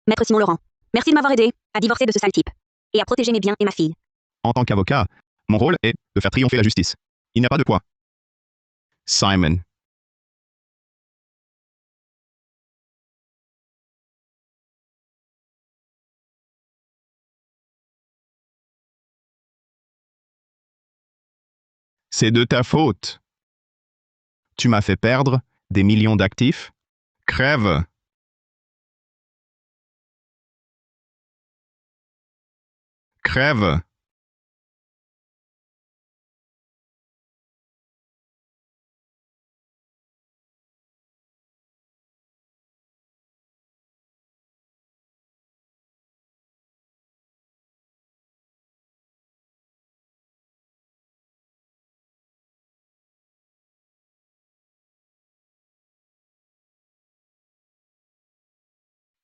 Maître Simon Laurent. Merci de m'avoir aidé à divorcer de ce sale type. Et à protéger mes biens et ma fille. En tant qu'avocat, mon rôle est de faire triompher la justice. Il n'y a pas de poids. Simon. C'est de ta faute. Tu m'as fait perdre des millions d'actifs. Crève. Crève.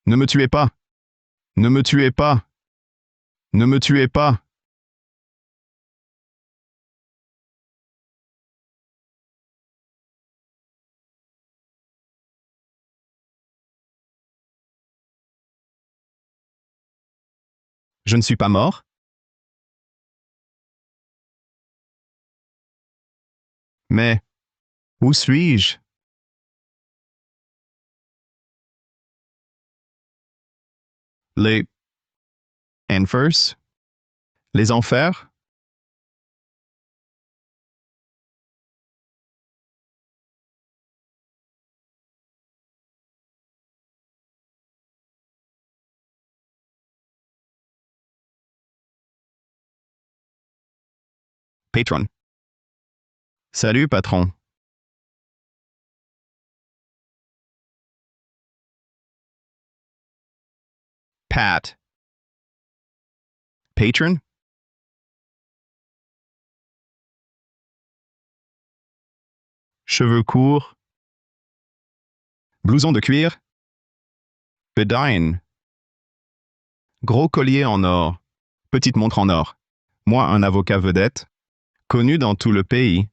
Ne me tuez pas. Ne me tuez pas. Ne me tuez pas. Je ne suis pas mort. Mais où suis-je? Les enfers? Les enfers? Patron. Salut, patron. Pat. Patron? Cheveux courts. Blouson de cuir. Bedaine. Gros collier en or. Petite montre en or. Moi, un avocat vedette, connu dans tout le pays.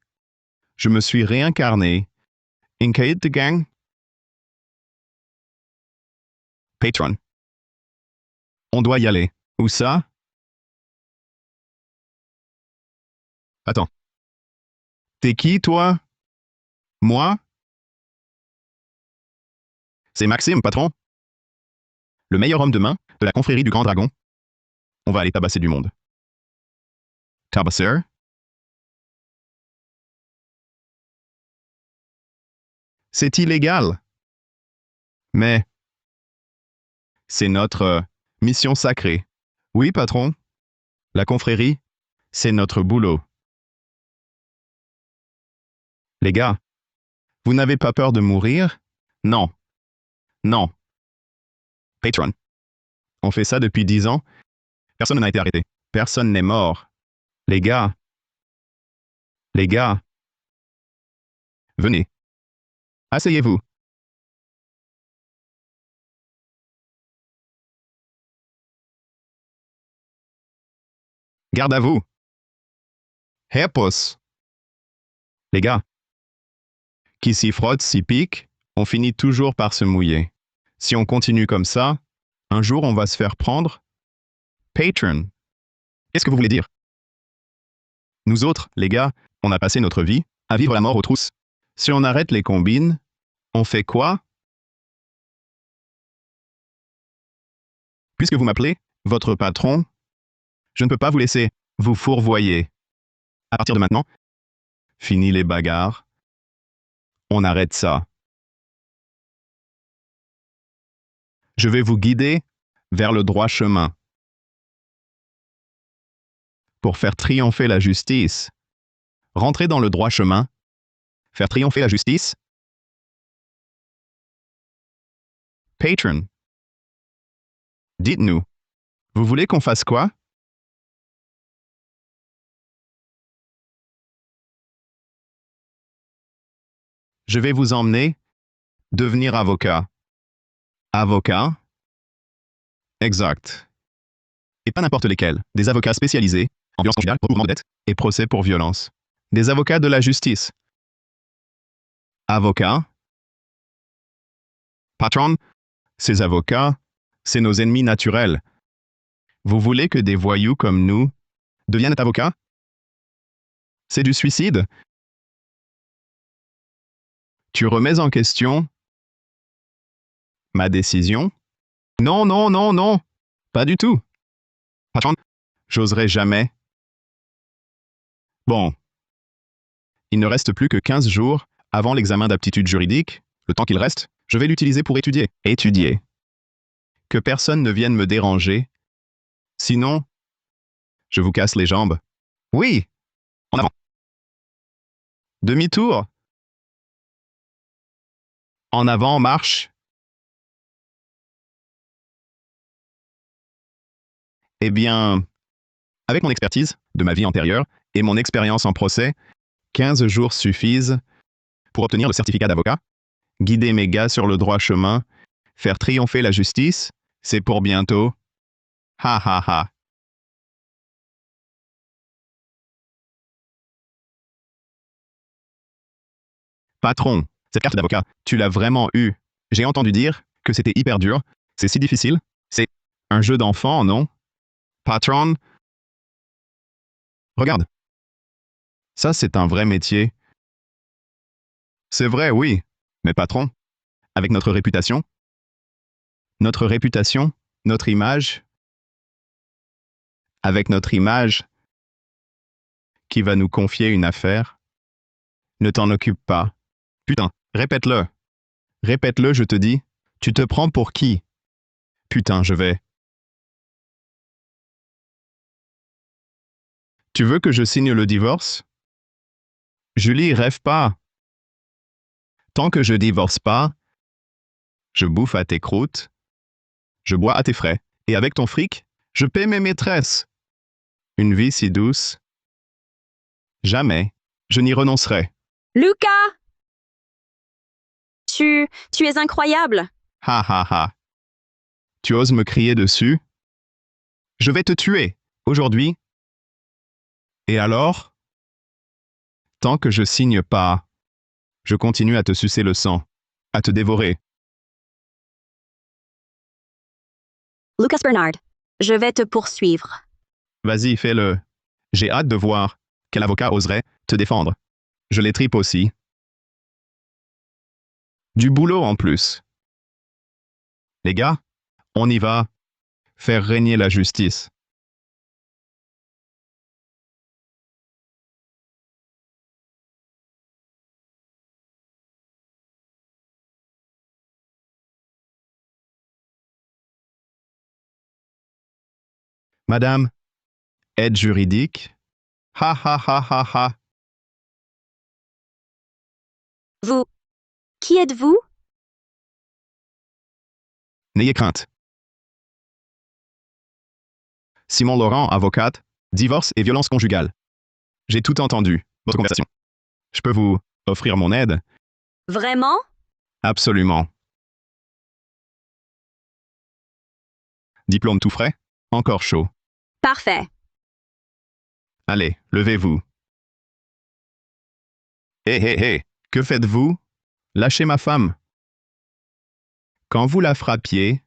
Je me suis réincarné. Incaïd de gang? Patron. On doit y aller. Où ça? Attends. T'es qui, toi? Moi? C'est Maxime, patron. Le meilleur homme de main de la confrérie du Grand Dragon. On va aller tabasser du monde. Tabasser? C'est illégal. Mais c'est notre mission sacrée. Oui, patron. La confrérie, c'est notre boulot. Les gars, vous n'avez pas peur de mourir? Non. Non. Patron. On fait ça depuis 10 ans. Personne n'a été arrêté. Personne n'est mort. Les gars. Les gars. Venez. Asseyez-vous. Garde à vous. Hepos. Les gars. Qui s'y frotte, s'y pique, on finit toujours par se mouiller. Si on continue comme ça, un jour on va se faire prendre. Patron. Qu'est-ce que vous voulez dire? Nous autres, les gars, on a passé notre vie à vivre la mort aux trousses. Si on arrête les combines, on fait quoi? Puisque vous m'appelez votre patron, je ne peux pas vous laisser vous fourvoyer. À partir de maintenant, fini les bagarres. On arrête ça. Je vais vous guider vers le droit chemin. Pour faire triompher la justice. Rentrer dans le droit chemin. Faire triompher la justice. Patron. Dites-nous, vous voulez qu'on fasse quoi? Je vais vous emmener devenir avocat. Avocat? Exact. Et pas n'importe lesquels. Des avocats spécialisés en violence conjugale, recouvrement de dettes et procès pour violence. Des avocats de la justice. Avocat? Patron? Ces avocats C'est nos ennemis naturels. Vous voulez que des voyous comme nous deviennent avocats? C'est du suicide? Tu remets en question ma décision? Non, non, non, non. Pas du tout. Patron, j'oserais jamais. Bon. Il ne reste plus que 15 jours avant l'examen d'aptitude juridique. Le temps qu'il reste, je vais l'utiliser pour étudier. Étudier. Que personne ne vienne me déranger. Sinon, je vous casse les jambes. Oui. En avant. Demi-tour. En avant, marche. Eh bien, avec mon expertise de ma vie antérieure et mon expérience en procès, 15 jours suffisent pour obtenir le certificat d'avocat, guider mes gars sur le droit chemin, faire triompher la justice, c'est pour bientôt. Ha ha ha. Patron, cette carte d'avocat, tu l'as vraiment eue. J'ai entendu dire que c'était hyper dur. C'est si difficile. C'est un jeu d'enfant, non? Patron, regarde. Ça, c'est un vrai métier. C'est vrai, oui. Mais patron, avec notre réputation, notre image, avec notre image, qui va nous confier une affaire, ne t'en occupe pas. Putain, répète-le. Répète-le, je te dis. Tu te prends pour qui? Putain, je vais. Tu veux que je signe le divorce? Julie, rêve pas. Tant que je divorce pas, je bouffe à tes croûtes, je bois à tes frais, et avec ton fric, je paie mes maîtresses. Une vie si douce. Jamais. Je n'y renoncerai. Lucas! Tu es incroyable. Ha ha ha. Tu oses me crier dessus? Je vais te tuer, aujourd'hui. Et alors? Tant que je signe pas, je continue à te sucer le sang, à te dévorer. Lucas Bernard, je vais te poursuivre. Vas-y, fais-le. J'ai hâte de voir quel avocat oserait te défendre. Je les tripe aussi. Du boulot en plus. Les gars, on y va. Faire régner la justice. Madame, aide juridique. Ha ha ha ha ha. Vous, qui êtes-vous? N'ayez crainte. Simon Laurent, avocate, divorce et violence conjugale. J'ai tout entendu, votre conversation. Je peux vous offrir mon aide? Vraiment? Absolument. Diplôme tout frais? Encore chaud. Parfait. Allez, levez-vous. Hé hé hé, que faites-vous? Lâchez ma femme. Quand vous la frappiez,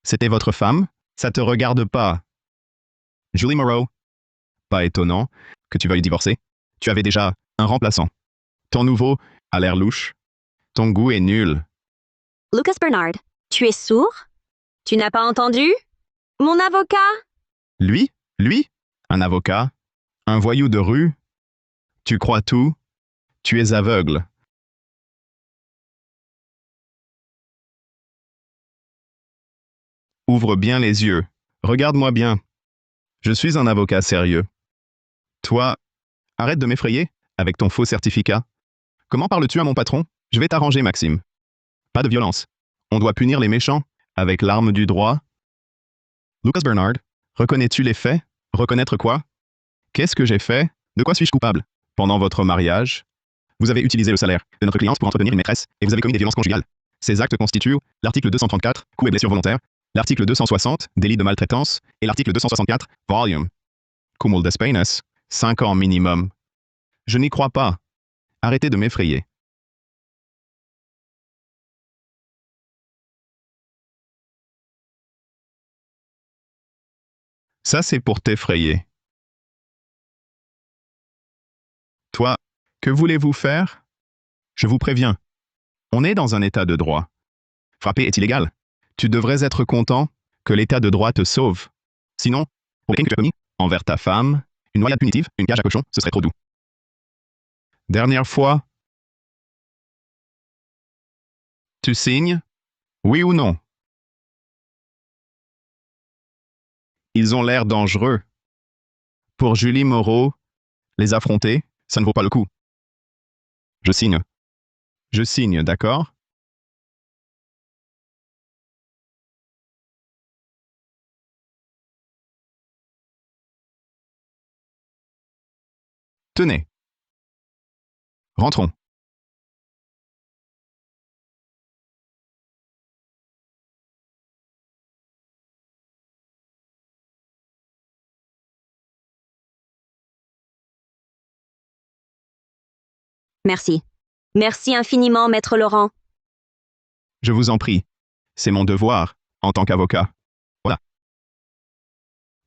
c'était votre femme? Ça te regarde pas. Julie Moreau. Pas étonnant que tu veuilles divorcer. Tu avais déjà un remplaçant. Ton nouveau a l'air louche. Ton goût est nul. Lucas Bernard, tu es sourd? Tu n'as pas entendu? Mon avocat? Lui? Un avocat? Un voyou de rue? Tu crois tout? Tu es aveugle. Ouvre bien les yeux. Regarde-moi bien. Je suis un avocat sérieux. Toi, arrête de m'effrayer avec ton faux certificat. Comment parles-tu à mon patron? Je vais t'arranger, Maxime. Pas de violence. On doit punir les méchants avec l'arme du droit. Lucas Bernard, reconnais-tu les faits? Reconnaître quoi? Qu'est-ce que j'ai fait? De quoi suis-je coupable? Pendant votre mariage, vous avez utilisé le salaire de notre cliente pour entretenir une maîtresse et vous avez commis des violences conjugales. Ces actes constituent l'article 234, coups et blessures volontaires, l'article 260, délit de maltraitance, et l'article 264, volume. Cumul des peines, 5 ans minimum. Je n'y crois pas. Arrêtez de m'effrayer. Ça, c'est pour t'effrayer. Toi, que voulez-vous faire? Je vous préviens. On est dans un état de droit. Frapper est illégal. Tu devrais être content que l'état de droit te sauve. Sinon, pour les crimes que tu as commis envers ta femme, une noyade punitive, une cage à cochon, ce serait trop doux. Dernière fois. Tu signes? Oui ou non? Ils ont l'air dangereux. Pour Julie Moreau, les affronter, ça ne vaut pas le coup. Je signe. Je signe, d'accord? Tenez. Rentrons. Merci. Merci infiniment, Maître Laurent. Je vous en prie. C'est mon devoir, en tant qu'avocat. Voilà.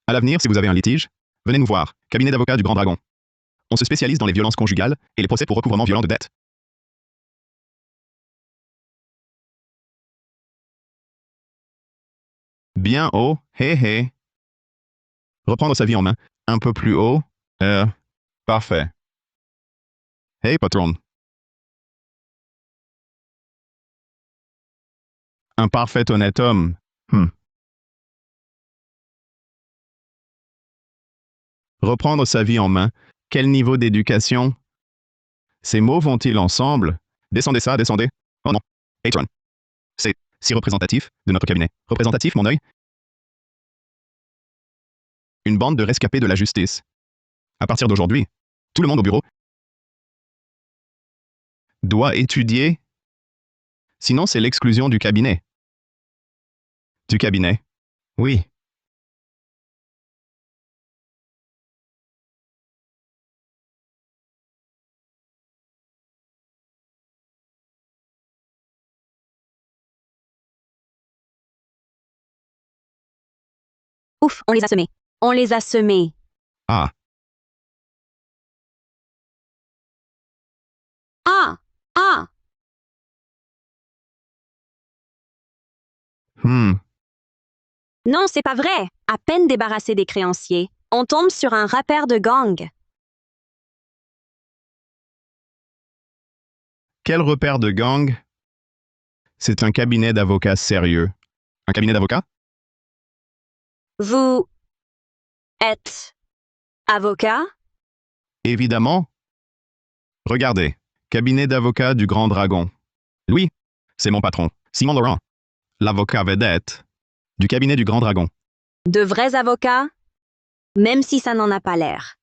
À l'avenir, si vous avez un litige, venez nous voir, cabinet d'avocats du Grand Dragon. On se spécialise dans les violences conjugales et les procès pour recouvrement violent de dettes. Bien haut, hé hé. Reprendre sa vie en main. Un peu plus haut. Parfait. Hey, patron. Un parfait honnête homme. Reprendre sa vie en main. Quel niveau d'éducation? Ces mots vont-ils ensemble? Descendez ça, descendez. Oh non. Patron. C'est si représentatif de notre cabinet. Représentatif, mon œil? Une bande de rescapés de la justice. À partir d'aujourd'hui, tout le monde au bureau doit étudier. Sinon, c'est l'exclusion du cabinet. Du cabinet? Oui. Ouf, on les a semés. On les a semés. Ah, Ah! Ah! Non, c'est pas vrai. À peine débarrassé des créanciers, on tombe sur un rappeur de gang. Quel repère de gang? C'est un cabinet d'avocats sérieux. Un cabinet d'avocats? Vous êtes avocat? Évidemment. Regardez, cabinet d'avocats du Grand Dragon. Lui, c'est mon patron, Simon Laurent, l'avocat vedette du cabinet du Grand Dragon. De vrais avocats? Même si ça n'en a pas l'air.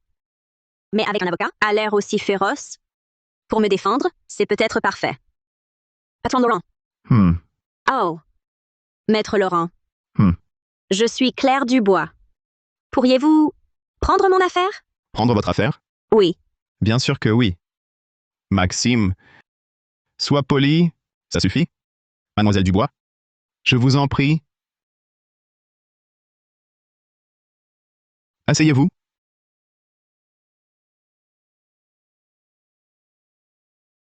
Mais avec un avocat à l'air aussi féroce, pour me défendre, c'est peut-être parfait. Patron Laurent. Oh. Maître Laurent. Je suis Claire Dubois. Pourriez-vous prendre mon affaire? Prendre votre affaire? Oui. Bien sûr que oui. Maxime, sois poli, ça suffit. Mademoiselle Dubois, je vous en prie. Asseyez-vous.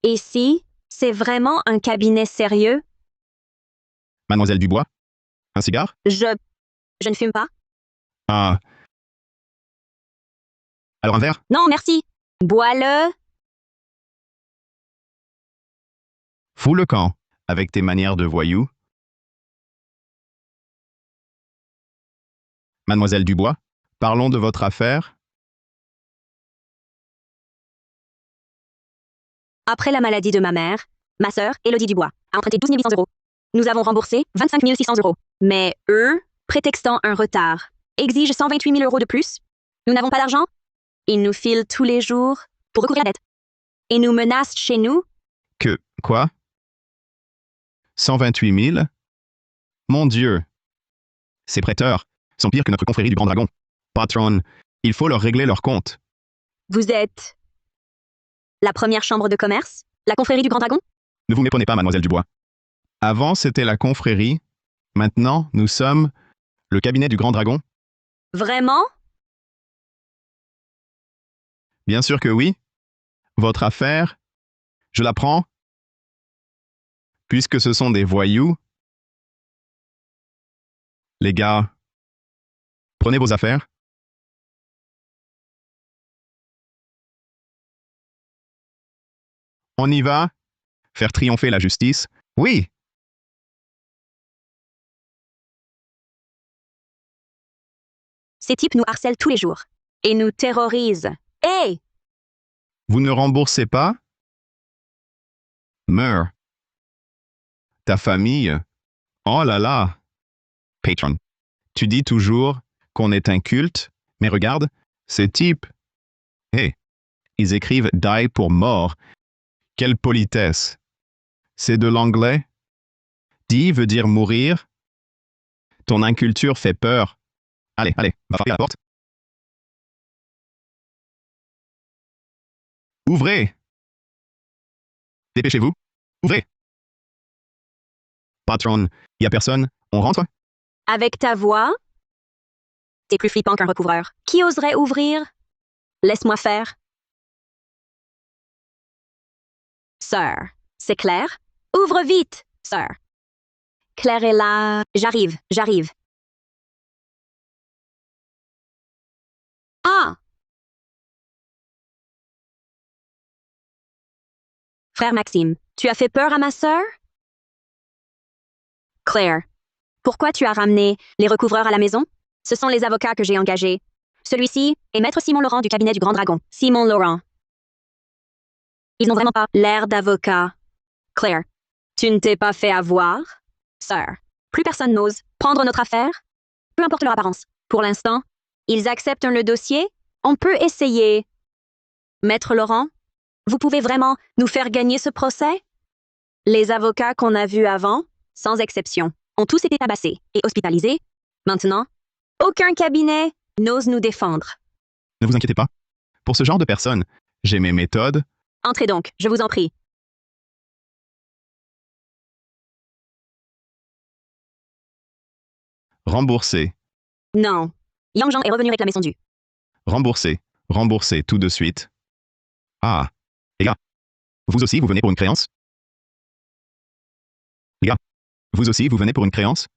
Et si c'est vraiment un cabinet sérieux? Mademoiselle Dubois, un cigare? Je ne fume pas. Ah. Alors un verre? Non, merci. Bois-le. Fous le camp, avec tes manières de voyou. Mademoiselle Dubois, parlons de votre affaire. Après la maladie de ma mère, ma sœur, Élodie Dubois, a emprunté 12 800 euros. Nous avons remboursé 25 600 euros. Mais eux, prétextant un retard, exigent 128 000 euros de plus. Nous n'avons pas d'argent. Ils nous filent tous les jours pour recouvrir la dette. Et nous menacent chez nous. Que, quoi? 128 000? Mon Dieu! Ces prêteurs sont pires que notre confrérie du Grand Dragon. Patron, il faut leur régler leur compte. Vous êtes la première chambre de commerce? La confrérie du Grand Dragon? Ne vous méprenez pas, Mademoiselle Dubois. Avant, c'était la confrérie. Maintenant, nous sommes le cabinet du Grand Dragon. Vraiment? Bien sûr que oui. Votre affaire, je la prends, puisque ce sont des voyous. Les gars, prenez vos affaires. On y va? Faire triompher la justice? Oui. Ces types nous harcèlent tous les jours et nous terrorisent. Hé! Vous ne remboursez pas? Meurs. Ta famille? Oh là là! Patron. Tu dis toujours qu'on est un culte, mais regarde, ces types. Hé, ils écrivent die pour mort. Quelle politesse! C'est de l'anglais? Die veut dire mourir. Ton inculture fait peur. Allez, allez, va frapper à la porte. Ouvrez! Dépêchez-vous. Ouvrez! Patron, y a personne. On rentre? Avec ta voix? T'es plus flippant qu'un recouvreur. Qui oserait ouvrir? Laisse-moi faire. Sir, c'est Claire? Ouvre vite, Sir. Claire est là. J'arrive. Ah! Frère Maxime, tu as fait peur à ma sœur? Claire, pourquoi tu as ramené les recouvreurs à la maison? Ce sont les avocats que j'ai engagés. Celui-ci est Maître Simon Laurent du cabinet du Grand Dragon. Simon Laurent. Ils n'ont vraiment pas l'air d'avocat. Claire, tu ne t'es pas fait avoir? Sir, plus personne n'ose prendre notre affaire? Peu importe leur apparence. Pour l'instant, ils acceptent le dossier? On peut essayer. Maître Laurent, vous pouvez vraiment nous faire gagner ce procès? Les avocats qu'on a vus avant, sans exception, ont tous été tabassés et hospitalisés. Maintenant, aucun cabinet n'ose nous défendre. Ne vous inquiétez pas. Pour ce genre de personnes, j'ai mes méthodes. Entrez donc, je vous en prie. Rembourser, Non. Yang Zhang est revenu réclamer son dû. rembourser, rembourser tout de suite. Ah, les gars, vous aussi, vous venez pour une créance? Les gars, vous aussi, vous venez pour une créance?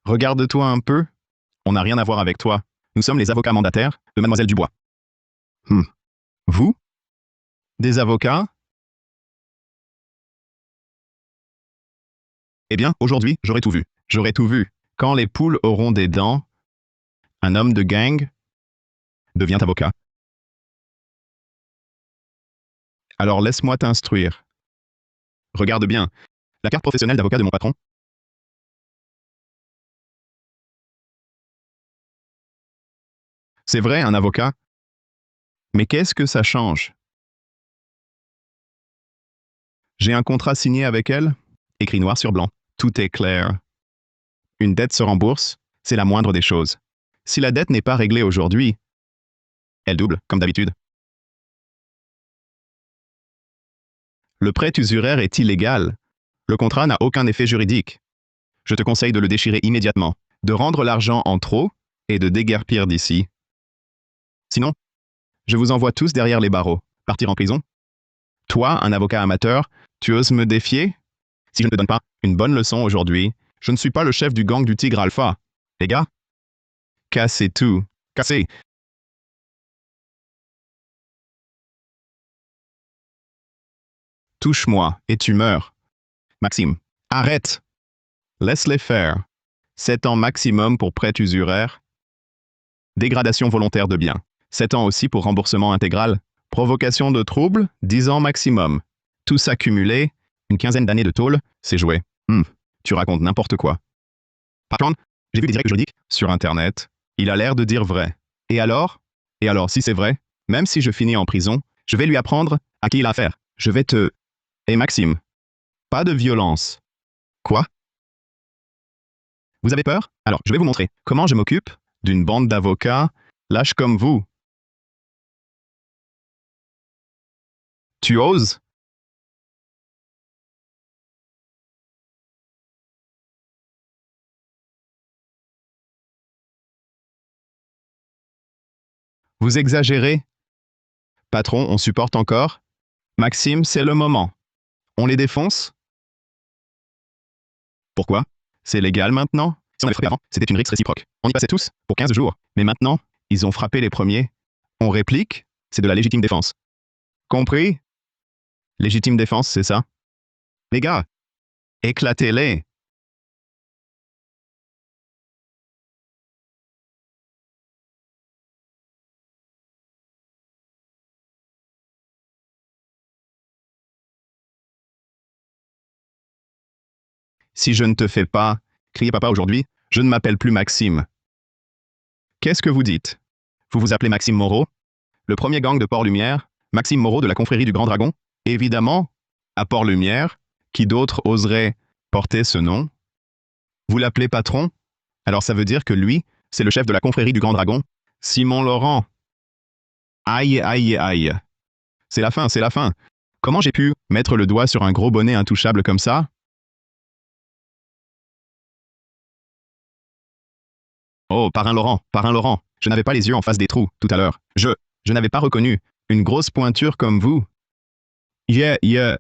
Regarde-toi un peu. On n'a rien à voir avec toi. Nous sommes les avocats mandataires de Mademoiselle Dubois. Vous? Des avocats? Eh bien, aujourd'hui, j'aurai tout vu. J'aurai tout vu. Quand les poules auront des dents, un homme de gang devient avocat. Alors laisse-moi t'instruire. Regarde bien. La carte professionnelle d'avocat de mon patron. C'est vrai, un avocat. Mais qu'est-ce que ça change? J'ai un contrat signé avec elle, écrit noir sur blanc. Tout est clair. Une dette se rembourse, c'est la moindre des choses. Si la dette n'est pas réglée aujourd'hui, elle double, comme d'habitude. Le prêt usuraire est illégal. Le contrat n'a aucun effet juridique. Je te conseille de le déchirer immédiatement, de rendre l'argent en trop et de déguerpir d'ici. Sinon, je vous envoie tous derrière les barreaux. Partir en prison? Toi, un avocat amateur, tu oses me défier? Si je ne te donne pas une bonne leçon aujourd'hui, je ne suis pas le chef du gang du Tigre Alpha. Les gars, cassez tout. Cassez. Touche-moi et tu meurs. Maxime, arrête. Laisse-les faire. 7 ans maximum pour prêt usuraire. Dégradation volontaire de biens. 7 ans aussi pour remboursement intégral. Provocation de troubles, 10 ans maximum. Tout ça cumulé, une quinzaine d'années de tôle, c'est joué. Tu racontes n'importe quoi. Par contre, j'ai vu des directs juridiques sur Internet. Il a l'air de dire vrai. Et alors? Et alors, si c'est vrai, même si je finis en prison, je vais lui apprendre à qui il a affaire. Je vais te... Et Maxime, pas de violence. Quoi? Vous avez peur? Alors, je vais vous montrer comment je m'occupe d'une bande d'avocats lâches comme vous. Tu oses? Vous exagérez. Patron, on supporte encore. Maxime, c'est le moment. On les défonce? Pourquoi? C'est légal maintenant? Si on avait frappé avant, c'était une rixe réciproque. On y passait tous, pour 15 jours. Mais maintenant, ils ont frappé les premiers. On réplique? C'est de la légitime défense. Compris? Légitime défense, c'est ça? Les gars, éclatez-les. Si je ne te fais pas crier papa aujourd'hui, je ne m'appelle plus Maxime. Qu'est-ce que vous dites? Vous vous appelez Maxime Moreau? Le premier gang de Port-Lumière, Maxime Moreau de la confrérie du Grand Dragon? Évidemment, à Port-Lumière, qui d'autre oserait porter ce nom? Vous l'appelez patron? Alors ça veut dire que lui, c'est le chef de la confrérie du Grand Dragon? Simon Laurent. Aïe, aïe, aïe. C'est la fin, c'est la fin. Comment j'ai pu mettre le doigt sur un gros bonnet intouchable comme ça? Oh, parrain Laurent, je n'avais pas les yeux en face des trous, tout à l'heure. Je n'avais pas reconnu une grosse pointure comme vous. Yeah.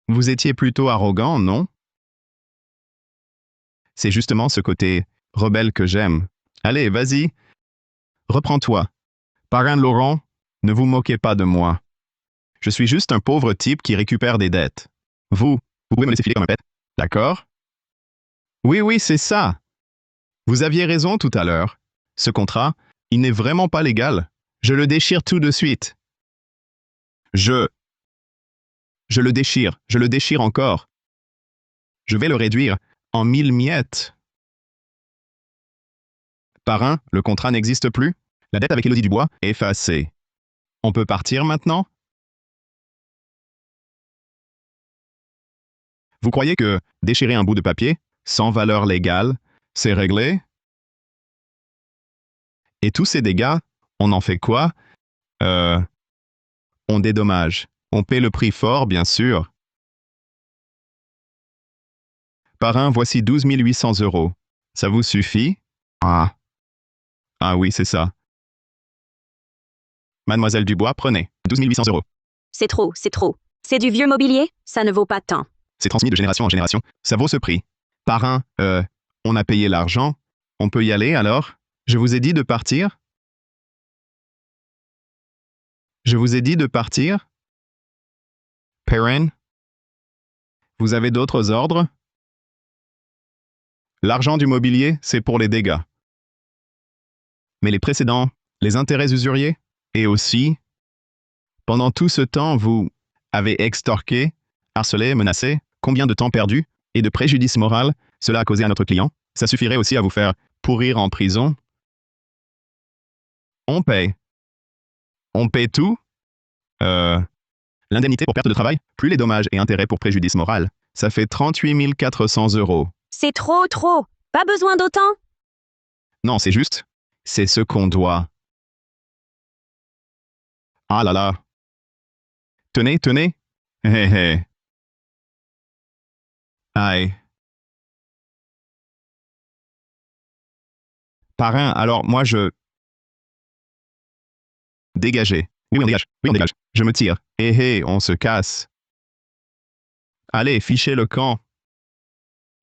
Vous étiez plutôt arrogant, non? C'est justement ce côté rebelle que j'aime. Allez, vas-y, reprends-toi. Parrain Laurent, ne vous moquez pas de moi. Je suis juste un pauvre type qui récupère des dettes. Vous pouvez me laisser filer comme un pet, d'accord? Oui, c'est ça. Vous aviez raison tout à l'heure. Ce contrat, il n'est vraiment pas légal. Je le déchire tout de suite. Je je le déchire encore. Je vais le réduire en 1000 miettes. Parrain, le contrat n'existe plus. La dette avec Élodie Dubois est effacée. On peut partir maintenant? Vous croyez que déchirer un bout de papier, sans valeur légale, c'est réglé? Et tous ces dégâts, on en fait quoi? Euh, on dédommage. On paie le prix fort, bien sûr. Parrain, voici 12 800 €. Ça vous suffit? Ah. Ah oui, c'est ça. Mademoiselle Dubois, prenez. 12 800 €. C'est trop, c'est trop. C'est du vieux mobilier, ça ne vaut pas tant. C'est transmis de génération en génération. Ça vaut ce prix. Parrain, on a payé l'argent. On peut y aller alors? Je vous ai dit de partir? Je vous ai dit de partir? Perrin, vous avez d'autres ordres? L'argent du mobilier, c'est pour les dégâts. Mais les précédents, les intérêts usuriers? Et aussi, pendant tout ce temps, vous avez extorqué, harcelé, menacé, combien de temps perdu et de préjudice moral cela a causé à notre client? Ça suffirait aussi à vous faire pourrir en prison? On paye. On paie tout? L'indemnité pour perte de travail, plus les dommages et intérêts pour préjudice moral. Ça fait 38 400 €. C'est trop, trop. Pas besoin d'autant. Non, c'est juste. C'est ce qu'on doit. Ah là là. Tenez. Hé. Aïe. Parrain, alors moi Dégagez. Oui, on dégage. Je me tire. On se casse. Allez, fichez le camp.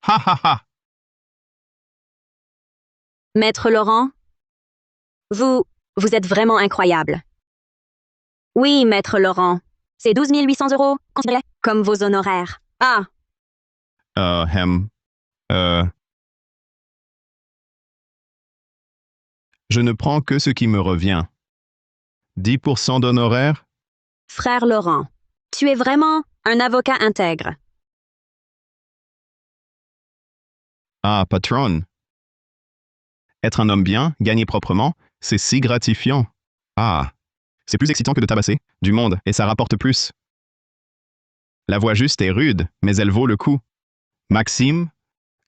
Ha. Maître Laurent, vous êtes vraiment incroyable. Oui, Maître Laurent. C'est 12 800 €, considérez comme vos honoraires. Ah, Euh, je ne prends que ce qui me revient. 10% d'honoraires? frère Laurent, tu es vraiment un avocat intègre. Ah, patron. Être un homme bien, gagner proprement, c'est si gratifiant. Ah, c'est plus excitant que de tabasser du monde, et ça rapporte plus. La voie juste est rude, mais elle vaut le coup. Maxime,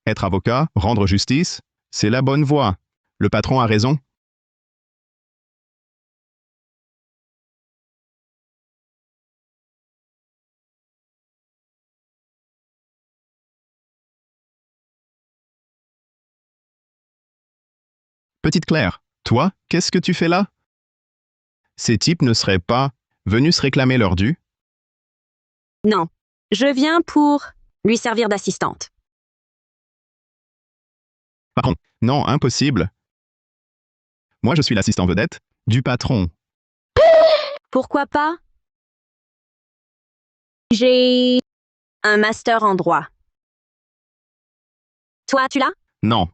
être avocat, rendre justice, c'est la bonne voie. Le patron a raison. Petite Claire, Toi, qu'est-ce que tu fais là? Ces types ne seraient pas venus se réclamer leur dû? Non. Je viens pour lui servir d'assistante. Pardon. Non, impossible. Moi, je suis l'assistant vedette du patron. Pourquoi pas? J'ai un master en droit. Toi, tu l'as? Non,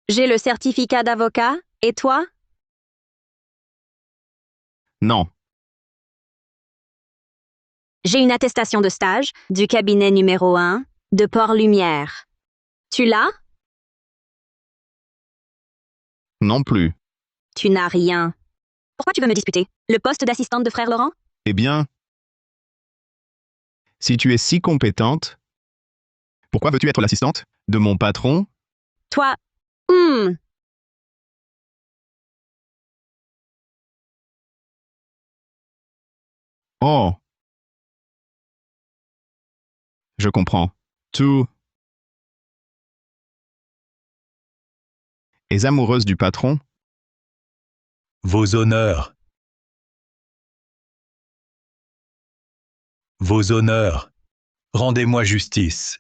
J'ai le certificat d'avocat. Et toi? non, J'ai une attestation de stage du cabinet numéro 1 de Port-Lumière. Tu l'as? non plus. Tu n'as rien. Pourquoi tu veux me disputer? Le poste d'assistante de frère Laurent? Eh bien, si tu es si compétente, pourquoi veux-tu être l'assistante de mon patron? Toi, Oh, je comprends. Tu es amoureuse du patron? Vos honneurs. Vos honneurs. Rendez-moi justice.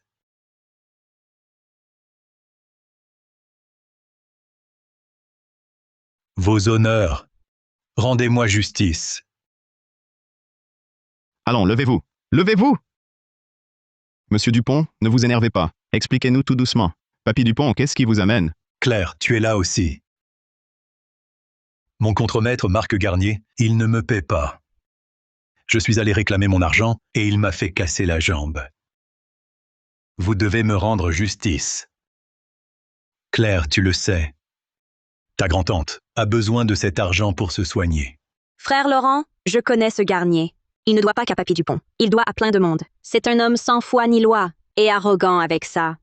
Vos honneurs. Rendez-moi justice. Allons, levez-vous. Levez-vous! Monsieur Dupont, ne vous énervez pas. Expliquez-nous tout doucement. Papy Dupont, qu'est-ce qui vous amène? Claire, tu es là aussi. Mon contremaître Marc Garnier, il ne me paie pas. Je suis allé réclamer mon argent et il m'a fait casser la jambe. Vous devez me rendre justice. Claire, tu le sais. Ta grand-tante a besoin de cet argent pour se soigner. frère Laurent, je connais ce Garnier. Il ne doit pas qu'à Papy Dupont. Il doit à plein de monde. C'est un homme sans foi ni loi et arrogant avec ça.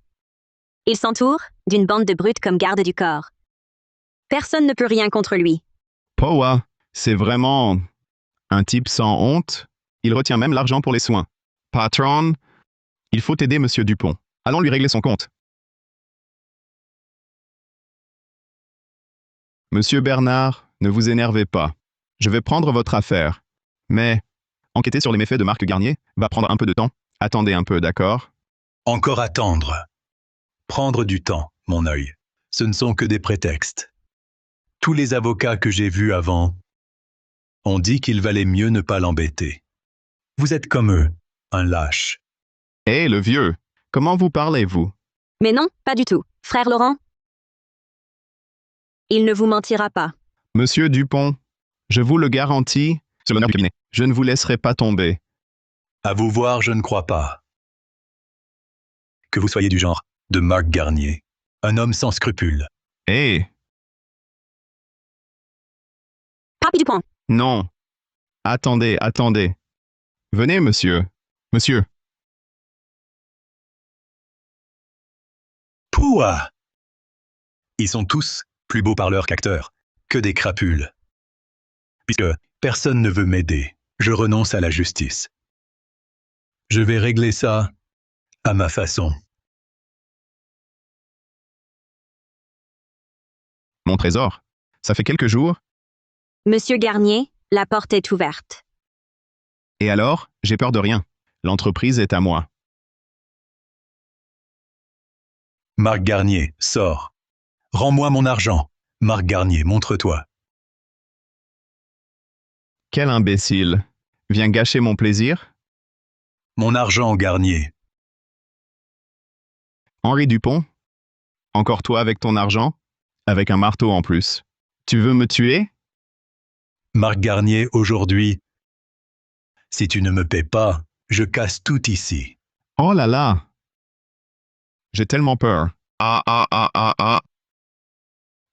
Il s'entoure d'une bande de brutes comme garde du corps. Personne ne peut rien contre lui. Powa, c'est vraiment un type sans honte. Il retient même l'argent pour les soins. Patron, il faut aider Monsieur Dupont. Allons lui régler son compte. Monsieur Bernard, ne vous énervez pas. Je vais prendre votre affaire. Mais enquêter sur les méfaits de Marc Garnier va prendre un peu de temps. Attendez un peu, d'accord? Encore attendre. Prendre du temps, mon œil. Ce ne sont que des prétextes. Tous les avocats que j'ai vus avant ont dit qu'il valait mieux ne pas l'embêter. Vous êtes comme eux, un lâche. Hé, le vieux, comment vous parlez-vous? Mais non, pas du tout. Frère Laurent, il ne vous mentira pas. Monsieur Dupont, je vous le garantis, sur l'honneur du cabinet, je ne vous laisserai pas tomber. À vous voir, je ne crois pas. Que vous soyez du genre de Marc Garnier, un homme sans scrupules. Hé, Papy Dupont, non. Attendez, attendez. Venez, monsieur. Monsieur. Pouah! Ils sont tous plus beaux parleurs qu'acteurs, que des crapules. Puisque personne ne veut m'aider, je renonce à la justice. Je vais régler ça à ma façon. Mon trésor. Ça fait quelques jours. Monsieur Garnier, la porte est ouverte. Et alors, j'ai peur de rien. L'entreprise est à moi. Marc Garnier, sors. Rends-moi mon argent. Marc Garnier, montre-toi. Quel imbécile. Viens gâcher mon plaisir? Mon argent, Garnier. Henri Dupont? Encore toi avec ton argent? Avec un marteau en plus. Tu veux me tuer? Marc Garnier, aujourd'hui, si tu ne me paies pas, je casse tout ici. Oh là là! J'ai tellement peur. Ah ah ah ah ah!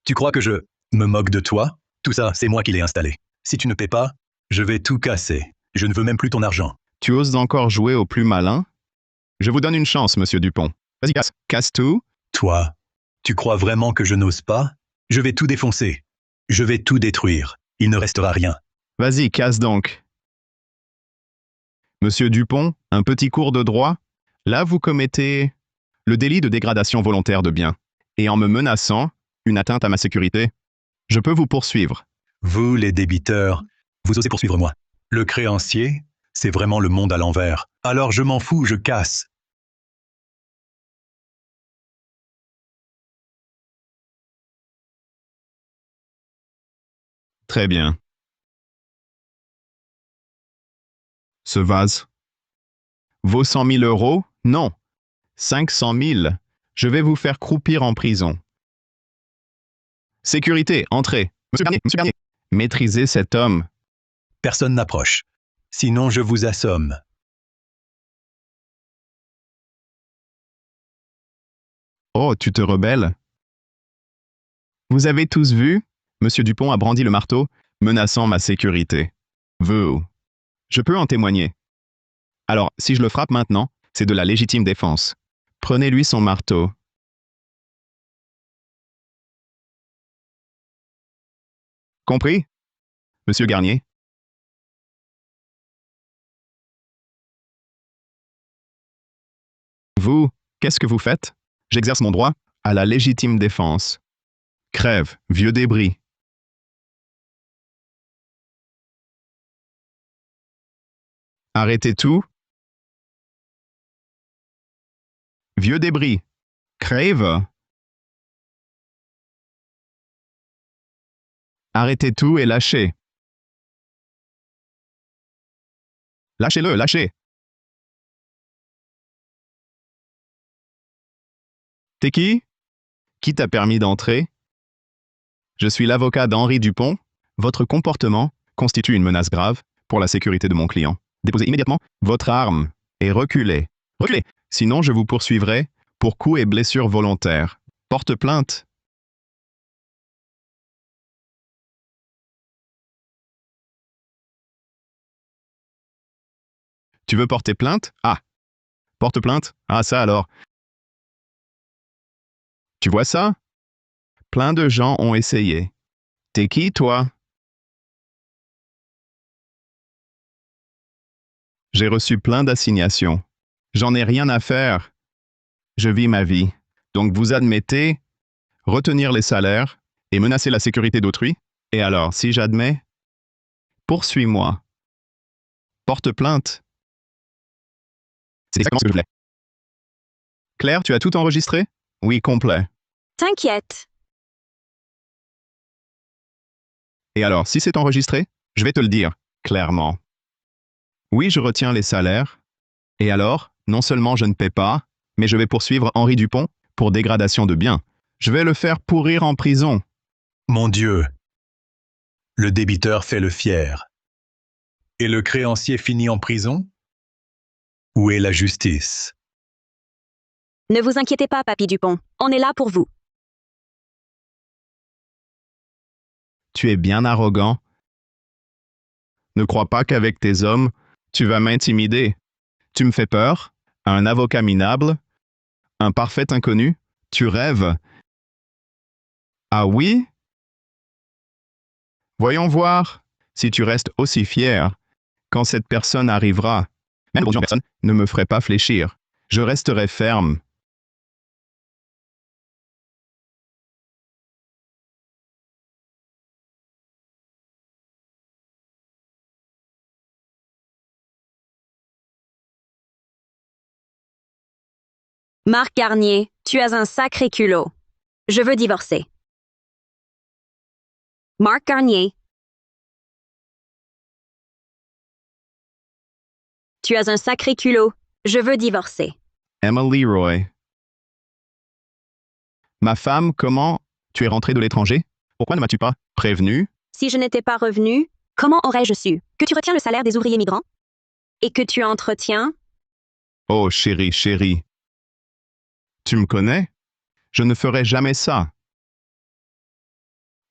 Tu crois que je me moque de toi? Tout ça, c'est moi qui l'ai installé. Si tu ne paies pas, je vais tout casser. Je ne veux même plus ton argent. Tu oses encore jouer au plus malin? Je vous donne une chance, monsieur Dupont. Vas-y, casse. Casse tout. Toi, tu crois vraiment que je n'ose pas? Je vais tout défoncer. Je vais tout détruire. Il ne restera rien. Vas-y, casse donc. Monsieur Dupont, un petit cours de droit? Là, vous commettez le délit de dégradation volontaire de biens. Et en me menaçant, une atteinte à ma sécurité. Je peux vous poursuivre. Vous, les débiteurs, vous osez poursuivre moi. Le créancier, c'est vraiment le monde à l'envers. Alors je m'en fous, je casse. Très bien. Ce vase vaut 100 000 euros? Non. 500 000. Je vais vous faire croupir en prison. Sécurité, entrez. Monsieur Garnier. Maîtrisez cet homme. Personne n'approche. Sinon je vous assomme. Oh, tu te rebelles? Vous avez tous vu? Monsieur Dupont a brandi le marteau, menaçant ma sécurité. Vous. Je peux en témoigner. Alors, si je le frappe maintenant, c'est de la légitime défense. Prenez-lui son marteau. Compris? Monsieur Garnier? Vous, qu'est-ce que vous faites? J'exerce mon droit à la légitime défense. Crève, vieux débris. Arrêtez tout. Vieux débris. Crève. Arrêtez tout et lâchez. Lâchez-le, lâchez. T'es qui? Qui t'a permis d'entrer? Je suis l'avocat d'Henri Dupont. Votre comportement constitue une menace grave pour la sécurité de mon client. Déposez immédiatement votre arme et reculez. Reculez! Sinon, je vous poursuivrai pour coups et blessures volontaires. Porte plainte. Tu veux porter plainte? Ah! Porte plainte? Ah, ça alors. Tu vois ça? Plein de gens ont essayé. T'es qui, toi? J'ai reçu plein d'assignations. J'en ai rien à faire. Je vis ma vie. Donc vous admettez retenir les salaires et menacer la sécurité d'autrui? Et alors, si j'admets? Poursuis-moi. Porte plainte. C'est exactement ce que je voulais. Claire, tu as tout enregistré? Oui, complet. T'inquiète. Et alors, si c'est enregistré, je vais te le dire, clairement. Oui, je retiens les salaires. Et alors, non seulement je ne paie pas, mais je vais poursuivre Henri Dupont pour dégradation de biens. Je vais le faire pourrir en prison. Mon Dieu! Le débiteur fait le fier. Et le créancier finit en prison? Où est la justice? Ne vous inquiétez pas, Papy Dupont. On est là pour vous. Tu es bien arrogant. Ne crois pas qu'avec tes hommes, tu vas m'intimider. Tu me fais peur? Un avocat minable? Un parfait inconnu? Tu rêves? Ah oui? Voyons voir si tu restes aussi fier quand cette personne arrivera. Même aujourd'hui en personne ne me ferait pas fléchir. Je resterai ferme. Marc Garnier, tu as un sacré culot. Je veux divorcer. Marc Garnier. Tu as un sacré culot. Je veux divorcer. Emma Leroy. Ma femme, comment? Tu es rentrée de l'étranger? Pourquoi ne m'as-tu pas prévenu? Si je n'étais pas revenu, comment aurais-je su que tu retiens le salaire des ouvriers migrants? Et que tu entretiens? Oh, chérie, chérie. Tu me connais? Je ne ferai jamais ça.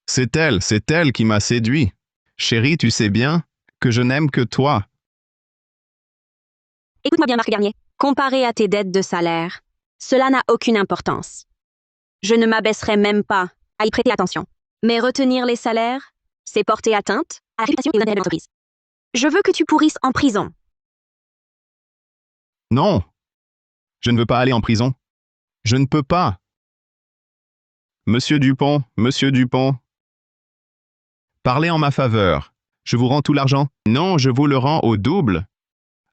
C'est elle qui m'a séduit. Chérie, tu sais bien que je n'aime que toi. Écoute-moi bien, Marc Garnier. Comparé à tes dettes de salaire, cela n'a aucune importance. Je ne m'abaisserai même pas à y prêter attention. Mais retenir les salaires, c'est porter atteinte à la réputation et aux intérêts de l'entreprise. Je veux que tu pourrisses en prison. Non. Je ne veux pas aller en prison. Je ne peux pas. Monsieur Dupont. Parlez en ma faveur. Je vous rends tout l'argent. Non, je vous le rends au double.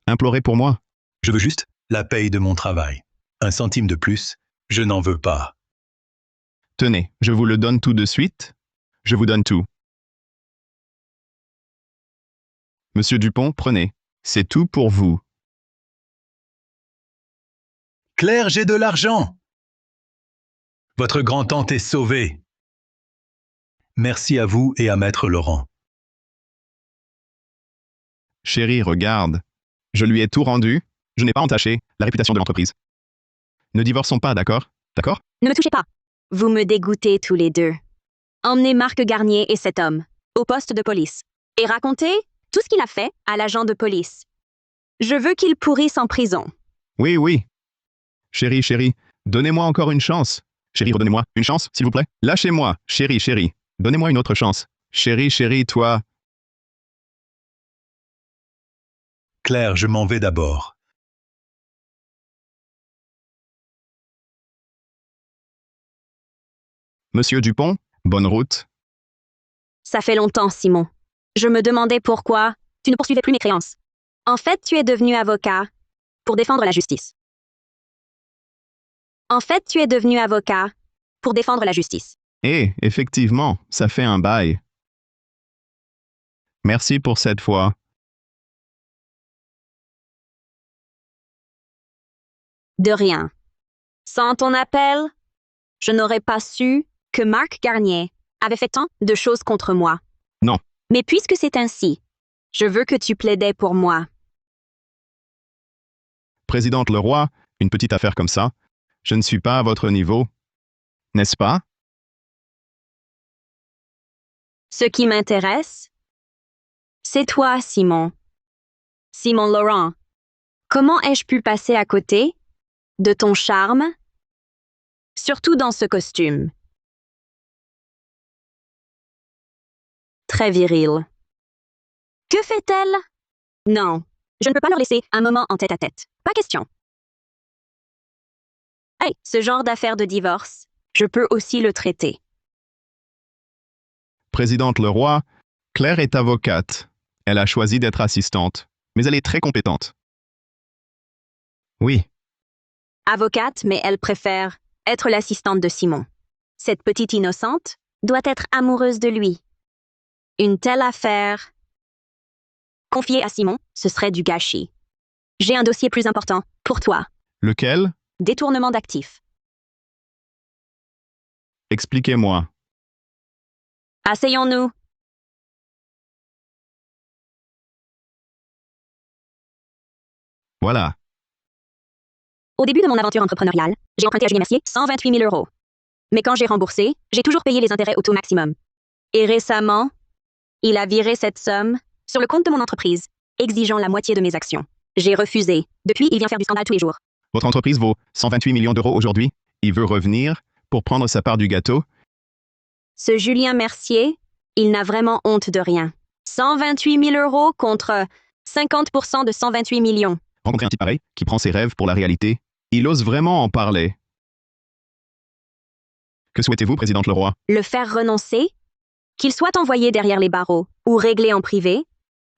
Implorez pour moi. Je veux juste la paye de mon travail. 1 centime de plus, je n'en veux pas. Tenez, je vous le donne tout de suite. Je vous donne tout. Monsieur Dupont, prenez. C'est tout pour vous. Claire, j'ai de l'argent. Votre grand-tante est sauvée. Merci à vous et à Maître Laurent. Chérie, regarde. Je lui ai tout rendu. Je n'ai pas entaché la réputation de l'entreprise. Ne divorçons pas, d'accord? D'accord? Ne me touchez pas. Vous me dégoûtez tous les deux. Emmenez Marc Garnier et cet homme au poste de police et racontez tout ce qu'il a fait à l'agent de police. Je veux qu'il pourrisse en prison. Oui. Chérie, donnez-moi encore une chance. Chérie, redonnez-moi une chance, s'il vous plaît. Lâchez-moi, chérie. Donnez-moi une autre chance. Chérie, toi. Claire, je m'en vais d'abord. Monsieur Dupont, bonne route. Ça fait longtemps, Simon. Je me demandais pourquoi tu ne poursuivais plus mes créances. En fait, tu es devenu avocat pour défendre la justice. Effectivement, ça fait un bail. Merci pour cette fois. De rien. Sans ton appel, je n'aurais pas su que Marc Garnier avait fait tant de choses contre moi. Non. Mais puisque c'est ainsi, je veux que tu plaidais pour moi. Présidente Leroy, une petite affaire comme ça, je ne suis pas à votre niveau, n'est-ce pas? Ce qui m'intéresse, c'est toi, Simon. Simon Laurent, comment ai-je pu passer à côté de ton charme, surtout dans ce costume? Très viril. Que fait-elle? Non, je ne peux pas leur laisser un moment en tête-à-tête. Pas question. Hey, ce genre d'affaire de divorce, je peux aussi le traiter. Présidente Leroy, Claire est avocate. Elle a choisi d'être assistante, mais elle est très compétente. Oui, Avocate, mais elle préfère être l'assistante de Simon. Cette petite innocente doit être amoureuse de lui. Une telle affaire confiée à Simon, ce serait du gâchis. J'ai un dossier plus important pour toi. lequel? Détournement d'actifs. Expliquez-moi. Asseyons-nous. Voilà. Au début de mon aventure entrepreneuriale, j'ai emprunté à Julien Mercier 128 000 €. Mais quand j'ai remboursé, j'ai toujours payé les intérêts au taux maximum. Et récemment, il a viré cette somme sur le compte de mon entreprise, exigeant la moitié de mes actions. J'ai refusé. Depuis, il vient faire du scandale tous les jours. Votre entreprise vaut 128 millions d'euros aujourd'hui. Il veut revenir pour prendre sa part du gâteau. Ce Julien Mercier, il n'a vraiment honte de rien. 128 000 € contre 50% de 128 millions. Rencontrer un type pareil, qui prend ses rêves pour la réalité, il ose vraiment en parler. Que souhaitez-vous, Présidente Leroy? Le faire renoncer, qu'il soit envoyé derrière les barreaux ou réglé en privé,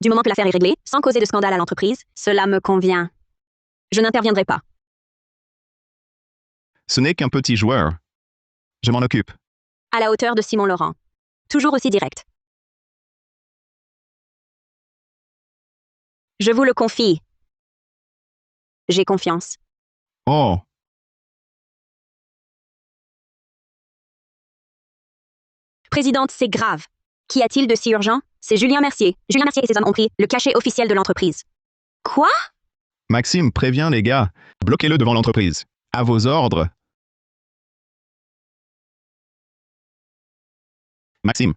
du moment que l'affaire est réglée, sans causer de scandale à l'entreprise, cela me convient. Je n'interviendrai pas. Ce n'est qu'un petit joueur. Je m'en occupe. À la hauteur de Simon Laurent. Toujours aussi direct. Je vous le confie. J'ai confiance. Oh, Présidente, c'est grave. Qu'y a-t-il de si urgent? C'est Julien Mercier. Julien Mercier et ses hommes ont pris le cachet officiel de l'entreprise. Quoi? Maxime, préviens les gars. Bloquez-le devant l'entreprise. À vos ordres. Maxime.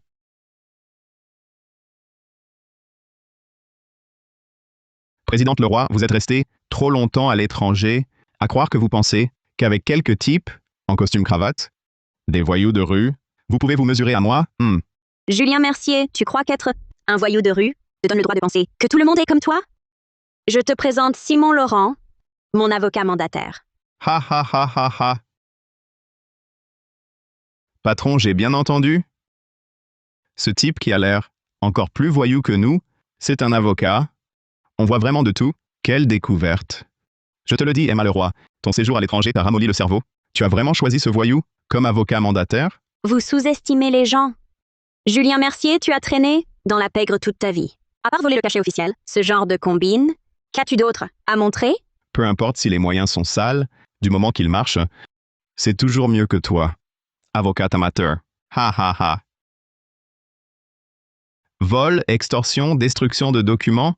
Présidente Leroy, vous êtes resté trop longtemps à l'étranger, à croire que vous pensez qu'avec quelques types, en costume-cravate, des voyous de rue, vous pouvez vous mesurer à moi? Julien Mercier, tu crois qu'être un voyou de rue te donne le droit de penser que tout le monde est comme toi? Je te présente Simon Laurent, mon avocat mandataire. Ha ha ha ha ha. Patron, j'ai bien entendu? Ce type qui a l'air encore plus voyou que nous, c'est un avocat. On voit vraiment de tout. Quelle découverte. Je te le dis, Emma Leroy, ton séjour à l'étranger t'a ramolli le cerveau. Tu as vraiment choisi ce voyou comme avocat mandataire? Vous sous-estimez les gens. Julien Mercier, tu as traîné dans la pègre toute ta vie. À part voler le cachet officiel, ce genre de combine, qu'as-tu d'autre à montrer? Peu importe si les moyens sont sales, du moment qu'ils marchent, c'est toujours mieux que toi. Avocat amateur. Ha ha ha. Vol, extorsion, destruction de documents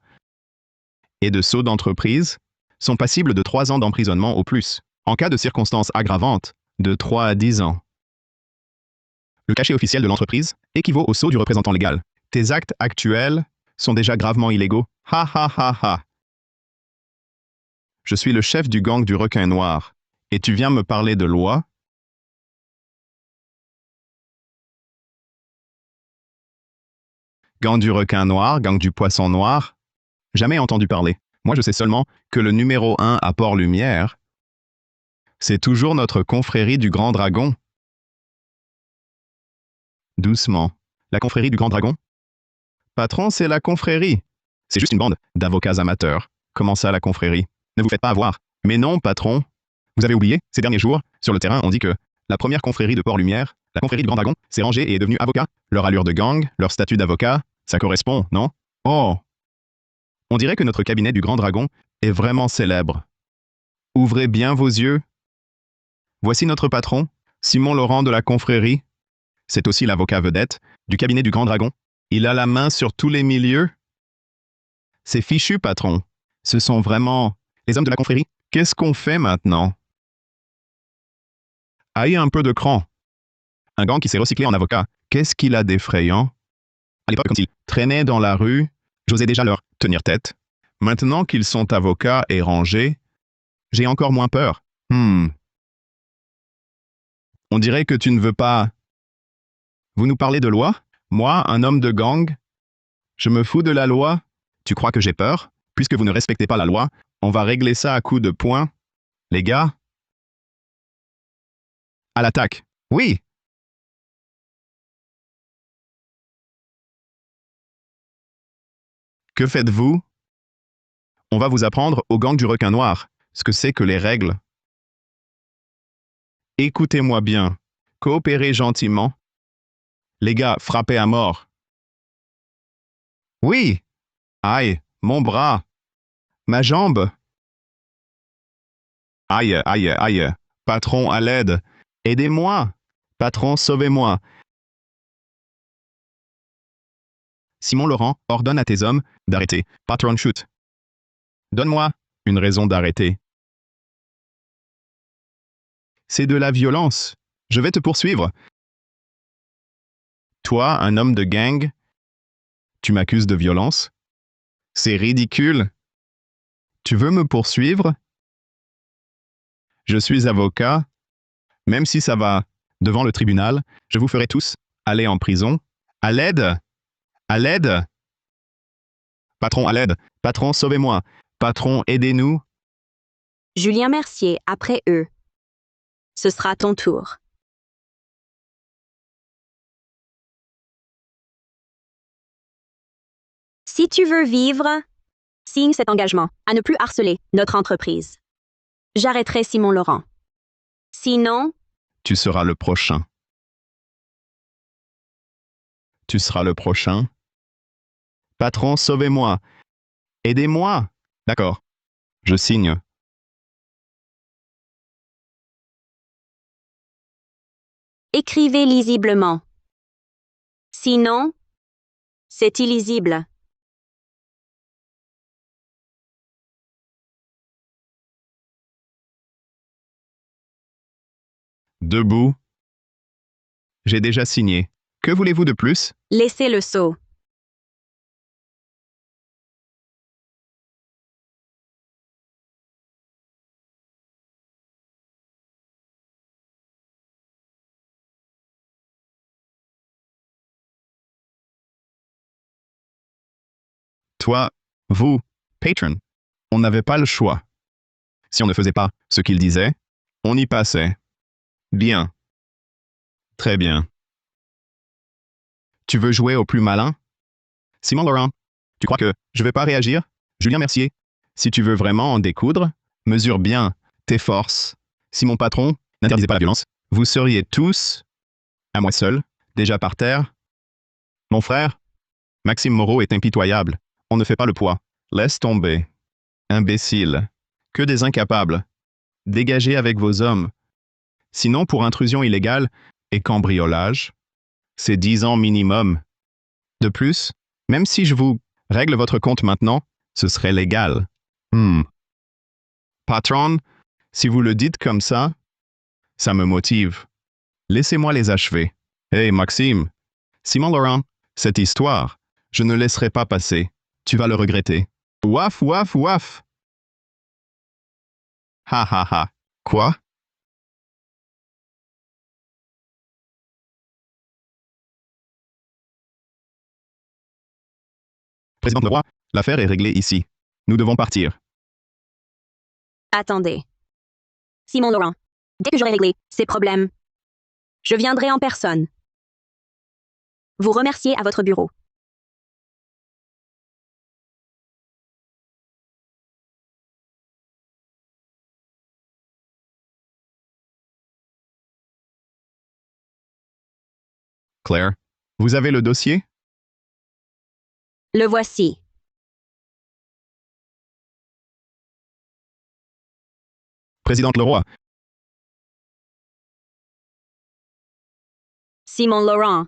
et de sceaux d'entreprise sont passibles de 3 ans d'emprisonnement au plus. En cas de circonstances aggravantes, de 3 à 10 ans. Le cachet officiel de l'entreprise équivaut au sceau du représentant légal. Tes actes actuels sont déjà gravement illégaux. Ha ha ha ha. Je suis le chef du gang du requin noir. Et tu viens me parler de loi? Gang du requin noir, gang du poisson noir? Jamais entendu parler. Moi, je sais seulement que le numéro 1 à Port-Lumière, c'est toujours notre confrérie du Grand Dragon. Doucement. La confrérie du Grand Dragon? Patron, c'est la confrérie. C'est juste une bande d'avocats amateurs. Comment ça, la confrérie? Ne vous faites pas avoir. Mais non, patron. Vous avez oublié, ces derniers jours, sur le terrain, on dit que la première confrérie de Port-Lumière, la confrérie du Grand Dragon, s'est rangée et est devenue avocat. Leur allure de gang, leur statut d'avocat, ça correspond, non? Oh! On dirait que notre cabinet du Grand Dragon est vraiment célèbre. Ouvrez bien vos yeux. Voici notre patron, Simon Laurent de la confrérie. C'est aussi l'avocat vedette du cabinet du Grand Dragon. Il a la main sur tous les milieux. C'est fichu, patron. Ce sont vraiment les hommes de la confrérie. Qu'est-ce qu'on fait maintenant? Aïe, un peu de cran. Un gang qui s'est recyclé en avocat. Qu'est-ce qu'il a d'effrayant? À l'époque, quand ils traînaient dans la rue, j'osais déjà leur tenir tête. Maintenant qu'ils sont avocats et rangés, j'ai encore moins peur. On dirait que tu ne veux pas... Vous nous parlez de loi? Moi, un homme de gang? Je me fous de la loi? Tu crois que j'ai peur? Puisque vous ne respectez pas la loi, on va régler ça à coups de poing. Les gars? À l'attaque. Oui! Que faites-vous? On va vous apprendre au gang du requin noir ce que c'est que les règles. Écoutez-moi bien. Coopérez gentiment. Les gars, frappez à mort. Oui! Aïe, mon bras. Ma jambe. Aïe, aïe, aïe. Patron, à l'aide. Aidez-moi. Patron, sauvez-moi. Simon Laurent ordonne à tes hommes d'arrêter. Patron, shoot. Donne-moi une raison d'arrêter. C'est de la violence. Je vais te poursuivre. Toi, un homme de gang, tu m'accuses de violence? C'est ridicule. Tu veux me poursuivre? Je suis avocat. Même si ça va devant le tribunal, je vous ferai tous aller en prison. À l'aide! À l'aide! Patron, à l'aide! Patron, sauvez-moi! Patron, aidez-nous! Julien Mercier, après eux. Ce sera ton tour. Si tu veux vivre, signe cet engagement à ne plus harceler notre entreprise. J'arrêterai Simon Laurent. Sinon, Tu seras le prochain. Tu seras le prochain. Patron, sauvez-moi! Aidez-moi! D'accord. Je signe. écrivez lisiblement. Sinon, c'est illisible. Debout. J'ai déjà signé. Que voulez-vous de plus? Laissez le sceau. Toi, vous, patron, on n'avait pas le choix. Si on ne faisait pas ce qu'il disait, on y passait. Bien. Très bien. Tu veux jouer au plus malin? Simon Laurent, tu crois que je vais pas réagir? Julien Mercier, si tu veux vraiment en découdre, mesure bien tes forces. Si mon patron n'interdisait pas la violence, vous seriez tous, à moi seul, déjà par terre. Mon frère, Maxime Moreau est impitoyable. On ne fait pas le poids. Laisse tomber. Imbécile. Que des incapables. Dégagez avec vos hommes. Sinon, pour intrusion illégale et cambriolage, c'est 10 ans minimum. De plus, même si je vous règle votre compte maintenant, ce serait légal. Patron, si vous le dites comme ça me motive. Laissez-moi les achever. Hé, Maxime, Simon Laurent, cette histoire, je ne laisserai pas passer. Tu vas le regretter. Ouaf, ouaf, ouaf. Ha ha ha. Quoi? Président Leroy, l'affaire est réglée ici. Nous devons partir. Attendez. Simon Laurent, dès que j'aurai réglé ces problèmes, je viendrai en personne. Vous remercier à votre bureau. Claire, vous avez le dossier? Le voici. Présidente Leroy, Simon Laurent,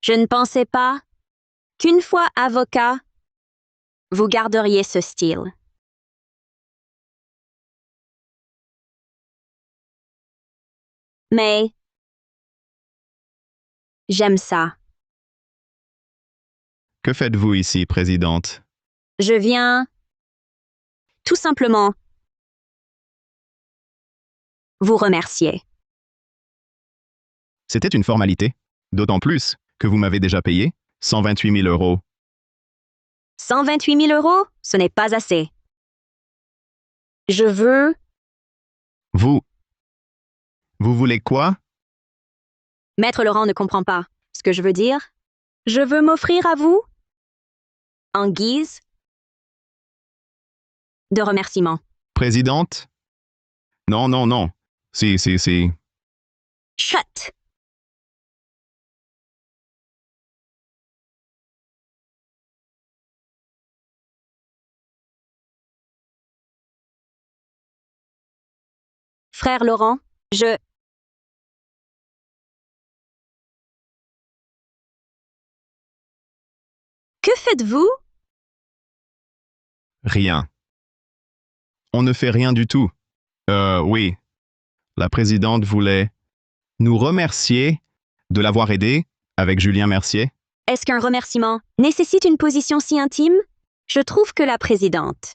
je ne pensais pas qu'une fois avocat, vous garderiez ce style. Mais j'aime ça. que faites-vous ici, présidente? Je viens tout simplement vous remercier. C'était une formalité. D'autant plus que vous m'avez déjà payé 128 000 euros. 128 000 euros, ce n'est pas assez. Je veux... Vous voulez quoi? Maître Laurent ne comprend pas ce que je veux dire. Je veux m'offrir à vous en guise de remerciement. Présidente? Non, non, non. Si. Chut! Frère Laurent, je... Que faites-vous? Rien. On ne fait rien du tout. Oui. La présidente voulait nous remercier de l'avoir aidé avec Julien Mercier. Est-ce qu'un remerciement nécessite une position si intime? Je trouve que la présidente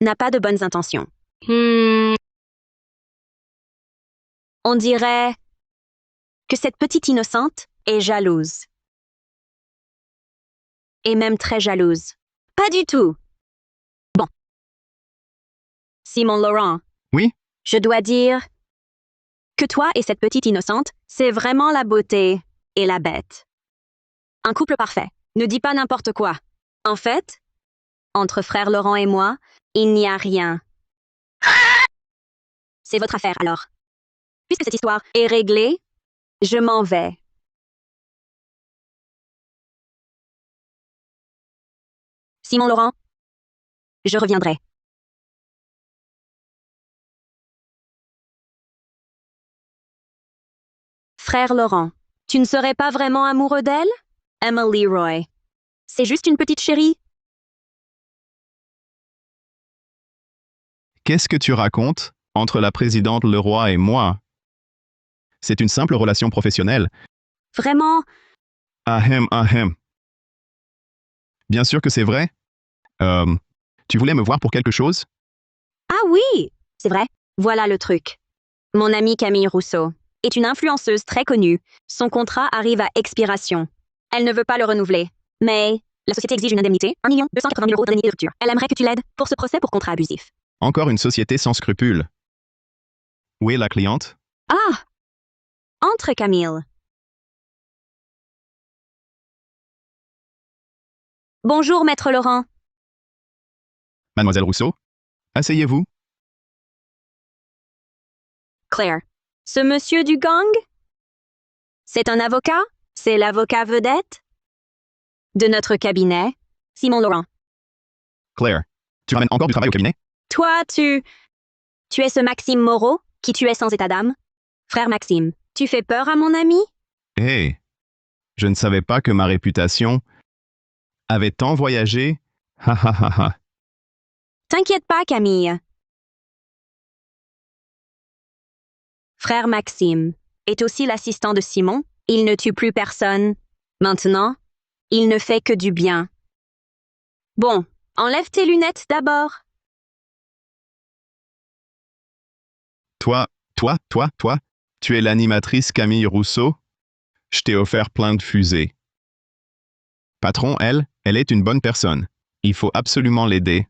n'a pas de bonnes intentions. On dirait que cette petite innocente est jalouse. Et même très jalouse. Pas du tout. Bon. Simon Laurent. Oui? Je dois dire que toi et cette petite innocente, c'est vraiment la beauté et la bête. Un couple parfait. Ne dis pas n'importe quoi. En fait, entre frère Laurent et moi, il n'y a rien. C'est votre affaire alors. Puisque cette histoire est réglée, je m'en vais. Simon Laurent, je reviendrai. Frère Laurent, tu ne serais pas vraiment amoureux d'elle? Emma Leroy. C'est juste une petite chérie. Qu'est-ce que tu racontes entre la présidente Leroy et moi? C'est une simple relation professionnelle. Vraiment? Ahem. Bien sûr que c'est vrai. Tu voulais me voir pour quelque chose? Ah oui, c'est vrai. Voilà le truc. Mon amie Camille Rousseau est une influenceuse très connue. Son contrat arrive à expiration. Elle ne veut pas le renouveler. Mais la société exige une indemnité, 1 280 000 euros d'indemnité de rupture. Elle aimerait que tu l'aides pour ce procès pour contrat abusif. Encore une société sans scrupules. Où est la cliente? Ah! Entre, Camille. Bonjour, Maître Laurent. Mademoiselle Rousseau, asseyez-vous. Claire. Ce monsieur du gang? C'est un avocat? C'est l'avocat vedette? De notre cabinet? Simon Laurent. Claire, tu ramènes encore du travail au cabinet? Toi, tu es ce Maxime Moreau qui tuait sans état d'âme? Frère Maxime, tu fais peur à mon ami? Hé, je ne savais pas que ma réputation avait tant voyagé. Ha ha ha ha. T'inquiète pas, Camille. Frère Maxime est aussi l'assistant de Simon. Il ne tue plus personne. Maintenant, il ne fait que du bien. Bon, enlève tes lunettes d'abord. Toi, tu es l'animatrice Camille Rousseau? Je t'ai offert plein de fusées. Patron, elle est une bonne personne. Il faut absolument l'aider.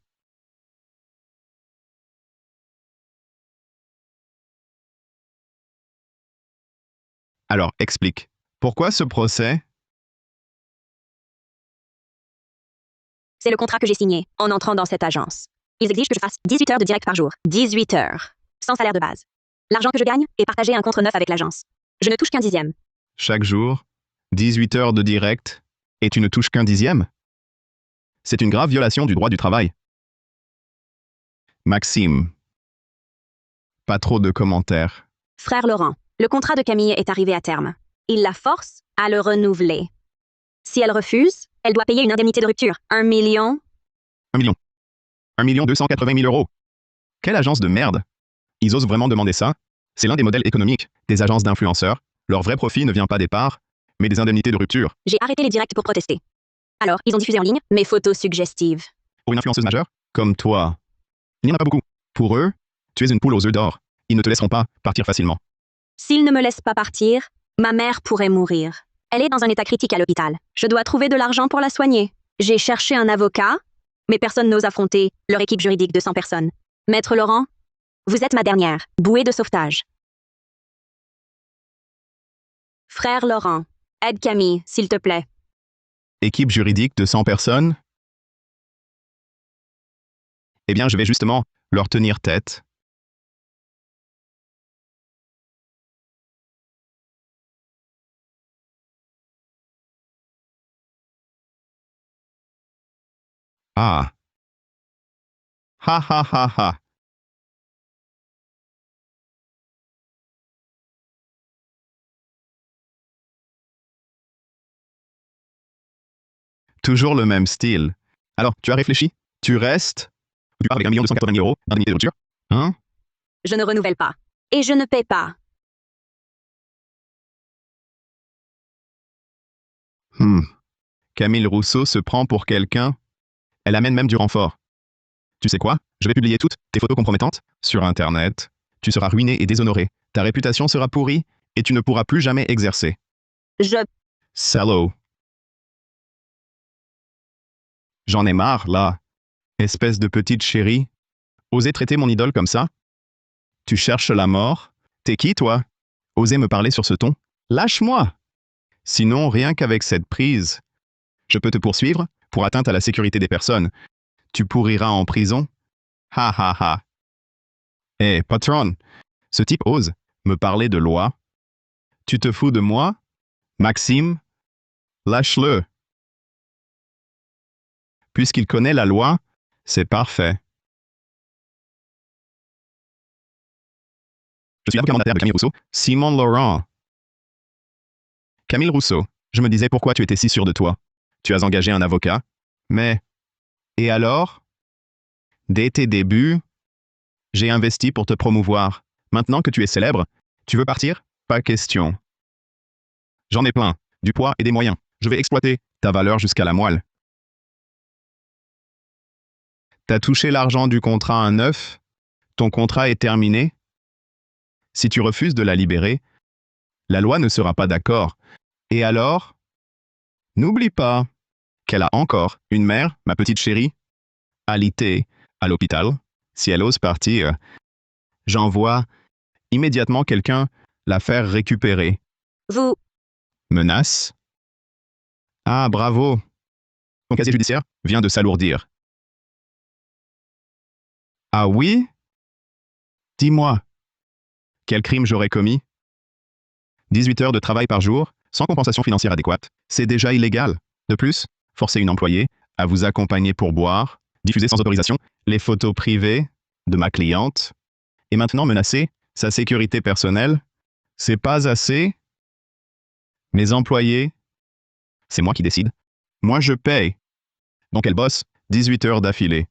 Alors, explique. Pourquoi ce procès? C'est le contrat que j'ai signé en entrant dans cette agence. Ils exigent que je fasse 18 heures de direct par jour. 18 heures. Sans salaire de base. L'argent que je gagne est partagé un contre 9 avec l'agence. Je ne touche qu'un dixième. Chaque jour, 18 heures de direct, et tu ne touches qu'un dixième? C'est une grave violation du droit du travail. Maxime. Pas trop de commentaires. Frère Laurent, le contrat de Camille est arrivé à terme. Il la force à le renouveler. Si elle refuse, elle doit payer une indemnité de rupture. 1 million. 1 million. 1 280 000 euros. Quelle agence de merde? Ils osent vraiment demander ça? C'est l'un des modèles économiques des agences d'influenceurs. Leur vrai profit ne vient pas des parts, mais des indemnités de rupture. J'ai arrêté les directs pour protester. Alors, ils ont diffusé en ligne mes photos suggestives. Pour une influenceuse majeure, comme toi, il n'y en a pas beaucoup. Pour eux, tu es une poule aux œufs d'or. Ils ne te laisseront pas partir facilement. S'ils ne me laissent pas partir, ma mère pourrait mourir. Elle est dans un état critique à l'hôpital. Je dois trouver de l'argent pour la soigner. J'ai cherché un avocat, mais personne n'ose affronter leur équipe juridique de 100 personnes. Maître Laurent, vous êtes ma dernière bouée de sauvetage. Frère Laurent, aide Camille, s'il te plaît. Équipe juridique de 100 personnes? Eh bien, je vais justement leur tenir tête. Ah. Ha ha ha ha. Toujours le même style. Alors, tu as réfléchi? Tu restes? Ou tu pars avec 1 280 000 euros d'indemnité de rupture? Hein? Je ne renouvelle pas. Et je ne paie pas. Camille Rousseau se prend pour quelqu'un. Elle amène même du renfort. Tu sais quoi? Je vais publier toutes tes photos compromettantes sur Internet. Tu seras ruiné et déshonoré. Ta réputation sera pourrie et tu ne pourras plus jamais exercer. Je... Salaud. J'en ai marre, là. Espèce de petite chérie. Oser traiter mon idole comme ça? Tu cherches la mort? T'es qui, toi? Oser me parler sur ce ton? Lâche-moi! Sinon, rien qu'avec cette prise, je peux te poursuivre pour atteinte à la sécurité des personnes. Tu pourriras en prison? Ha ha ha. Eh, patron, ce type ose me parler de loi. Tu te fous de moi? Maxime? Lâche-le. Puisqu'il connaît la loi, c'est parfait. Je suis l'avocat mandataire de Camille Rousseau, Simon Laurent. Camille Rousseau, je me disais pourquoi tu étais si sûr de toi. Tu as engagé un avocat, mais... Et alors? Dès tes débuts, j'ai investi pour te promouvoir. Maintenant que tu es célèbre, tu veux partir? Pas question. J'en ai plein, du poids et des moyens. Je vais exploiter ta valeur jusqu'à la moelle. T'as touché l'argent du contrat à 9? Ton contrat est terminé? Si tu refuses de la libérer, la loi ne sera pas d'accord. Et alors? N'oublie pas qu'elle a encore une mère, ma petite chérie, alitée à l'hôpital. Si elle ose partir, j'envoie immédiatement quelqu'un la faire récupérer. Vous... Menace? Ah, bravo! Ton casier judiciaire vient de s'alourdir. Ah oui? Dis-moi, quel crime j'aurais commis? 18 heures de travail par jour, sans compensation financière adéquate, c'est déjà illégal. De plus, forcer une employée à vous accompagner pour boire, diffuser sans autorisation les photos privées de ma cliente, et maintenant menacer sa sécurité personnelle, c'est pas assez? Mes employés, c'est moi qui décide. Moi je paye. Donc elle bosse 18 heures d'affilée.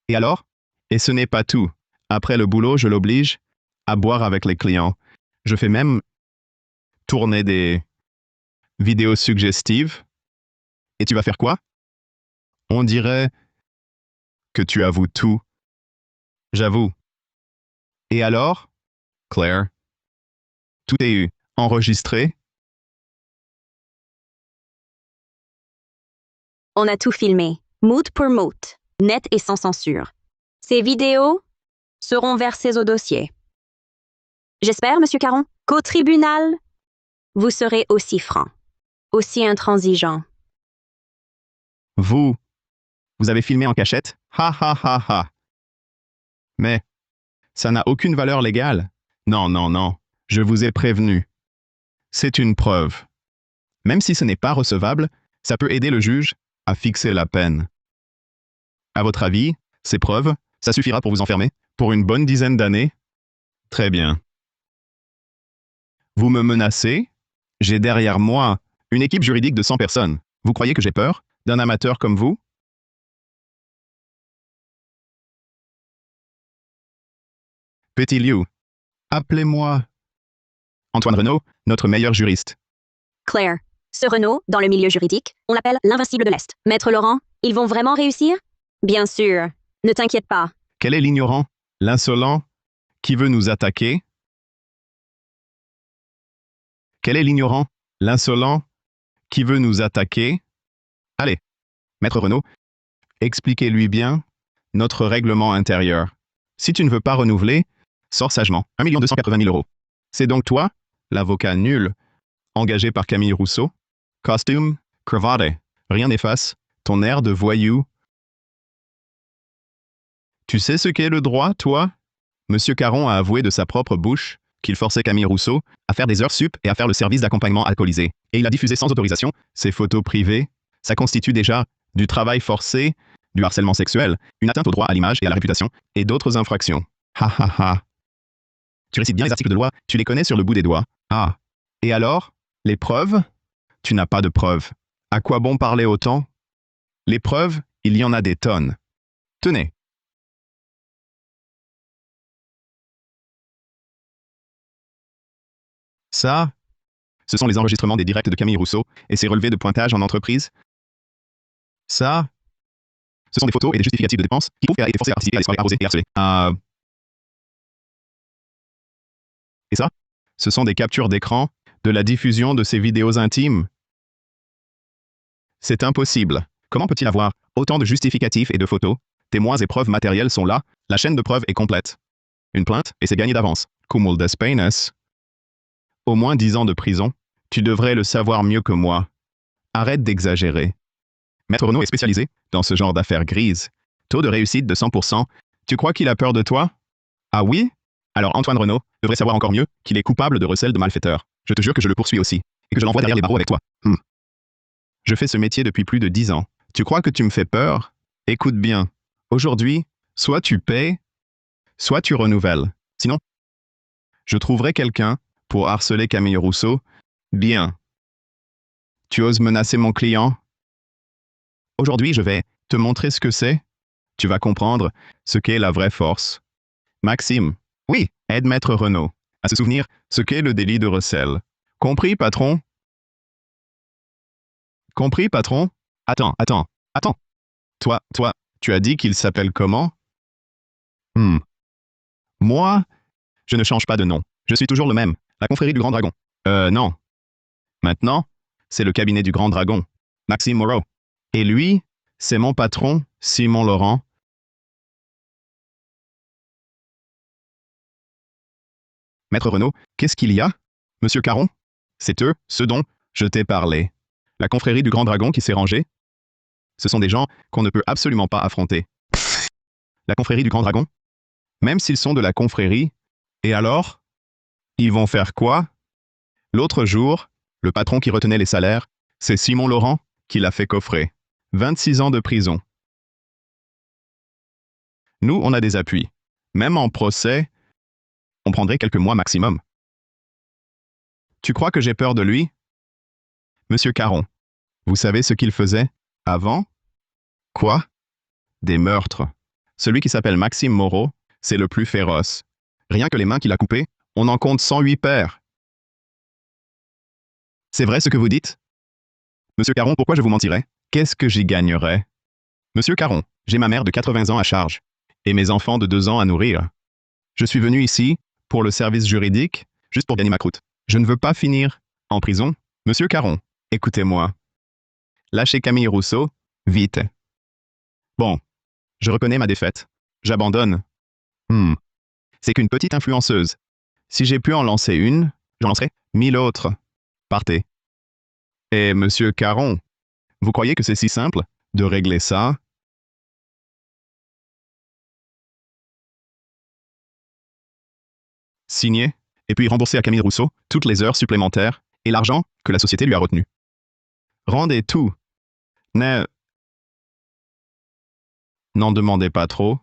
Et alors? Et ce n'est pas tout. Après le boulot, je l'oblige à boire avec les clients. Je fais même tourner des vidéos suggestives. Et tu vas faire quoi? On dirait que tu avoues tout. J'avoue. Et alors, Claire? Tout est enregistré? On a tout filmé, mot pour mot, net et sans censure. Ces vidéos seront versées au dossier. J'espère, Monsieur Caron, qu'au tribunal, vous serez aussi franc, aussi intransigeant. Vous avez filmé en cachette? Ha ha ha ha. Mais ça n'a aucune valeur légale. Non, non, non. Je vous ai prévenu. C'est une preuve. Même si ce n'est pas recevable, ça peut aider le juge à fixer la peine. À votre avis, ces preuves, ça suffira pour vous enfermer pour une bonne dizaine d'années? Très bien. Vous me menacez? J'ai derrière moi une équipe juridique de 100 personnes. Vous croyez que j'ai peur d'un amateur comme vous? Petit Liu, appelez-moi Antoine Renaud, notre meilleur juriste. Claire, ce Renaud, dans le milieu juridique, on l'appelle l'invincible de l'Est. Maître Laurent, ils vont vraiment réussir? Bien sûr. Ne t'inquiète pas. Quel est l'ignorant, l'insolent, qui veut nous attaquer? Quel est l'ignorant, l'insolent, qui veut nous attaquer? Allez, Maître Renaud, expliquez-lui bien notre règlement intérieur. Si tu ne veux pas renouveler, sors sagement. 1 280 000 €. C'est donc toi, l'avocat nul, engagé par Camille Rousseau? Costume, cravate, rien n'efface ton air de voyou. Tu sais ce qu'est le droit, toi? Monsieur Caron a avoué de sa propre bouche qu'il forçait Camille Rousseau à faire des heures sup et à faire le service d'accompagnement alcoolisé. Et il a diffusé sans autorisation ses photos privées. Ça constitue déjà du travail forcé, du harcèlement sexuel, une atteinte au droit à l'image et à la réputation, et d'autres infractions. Ha ha ha. Tu récites bien les articles de loi, tu les connais sur le bout des doigts. Ah. Et alors? Les preuves? Tu n'as pas de preuves. À quoi bon parler autant? Les preuves, il y en a des tonnes. Tenez. Ça, ce sont les enregistrements des directs de Camille Rousseau et ses relevés de pointage en entreprise. Ça, ce sont des photos et des justificatifs de dépenses qui prouvent qu'elle a été forcée à participer à des soirées arrosées et harcelées. Et ça, ce sont des captures d'écran de la diffusion de ces vidéos intimes. C'est impossible. Comment peut-il avoir autant de justificatifs et de photos? Témoins et preuves matérielles sont là, la chaîne de preuves est complète. Une plainte, et c'est gagné d'avance. Cumul des peines. Au moins 10 ans de prison. Tu devrais le savoir mieux que moi. Arrête d'exagérer. Maître Renaud est spécialisé dans ce genre d'affaires grises. Taux de réussite de 100%. Tu crois qu'il a peur de toi? Ah oui? Alors Antoine Renaud devrait savoir encore mieux qu'il est coupable de recel de malfaiteur. Je te jure que je le poursuis aussi, et que je l'envoie derrière les barreaux avec toi. Je fais ce métier depuis plus de 10 ans. Tu crois que tu me fais peur? Écoute bien. Aujourd'hui, soit tu paies, soit tu renouvelles. Sinon, je trouverai quelqu'un pour harceler Camille Rousseau. Bien. Tu oses menacer mon client? Aujourd'hui, je vais te montrer ce que c'est. Tu vas comprendre ce qu'est la vraie force. Maxime, oui, aide Maître Renaud à se souvenir ce qu'est le délit de recel. Compris, patron? Compris, patron? Attends. Toi, tu as dit qu'il s'appelle comment? Moi, je ne change pas de nom. Je suis toujours le même. La confrérie du Grand Dragon. Non. Maintenant, c'est le cabinet du Grand Dragon. Maxime Moreau. Et lui, c'est mon patron, Simon Laurent. Maître Renaud, qu'est-ce qu'il y a? Monsieur Caron? C'est eux, ce dont je t'ai parlé. La confrérie du Grand Dragon qui s'est rangée? Ce sont des gens qu'on ne peut absolument pas affronter. La confrérie du Grand Dragon? Même s'ils sont de la confrérie, et alors? Ils vont faire quoi? L'autre jour, le patron qui retenait les salaires, c'est Simon Laurent qui l'a fait coffrer. 26 ans de prison. Nous, on a des appuis. Même en procès, on prendrait quelques mois maximum. Tu crois que j'ai peur de lui? Monsieur Caron, vous savez ce qu'il faisait avant? Quoi? Des meurtres. Celui qui s'appelle Maxime Moreau, c'est le plus féroce. Rien que les mains qu'il a coupées, on en compte 108 paires. C'est vrai ce que vous dites? Monsieur Caron, pourquoi je vous mentirais? Qu'est-ce que j'y gagnerais? Monsieur Caron, j'ai ma mère de 80 ans à charge et mes enfants de 2 ans à nourrir. Je suis venu ici pour le service juridique, juste pour gagner ma croûte. Je ne veux pas finir en prison. Monsieur Caron, écoutez-moi. Lâchez Camille Rousseau, vite. Bon, je reconnais ma défaite. J'abandonne. C'est qu'une petite influenceuse. Si j'ai pu en lancer une, j'en lancerai 1000 autres. Partez. Et monsieur Caron, vous croyez que c'est si simple de régler ça? Signer, et puis rembourser à Camille Rousseau toutes les heures supplémentaires et l'argent que la société lui a retenu. Rendez tout. N'en demandez pas trop.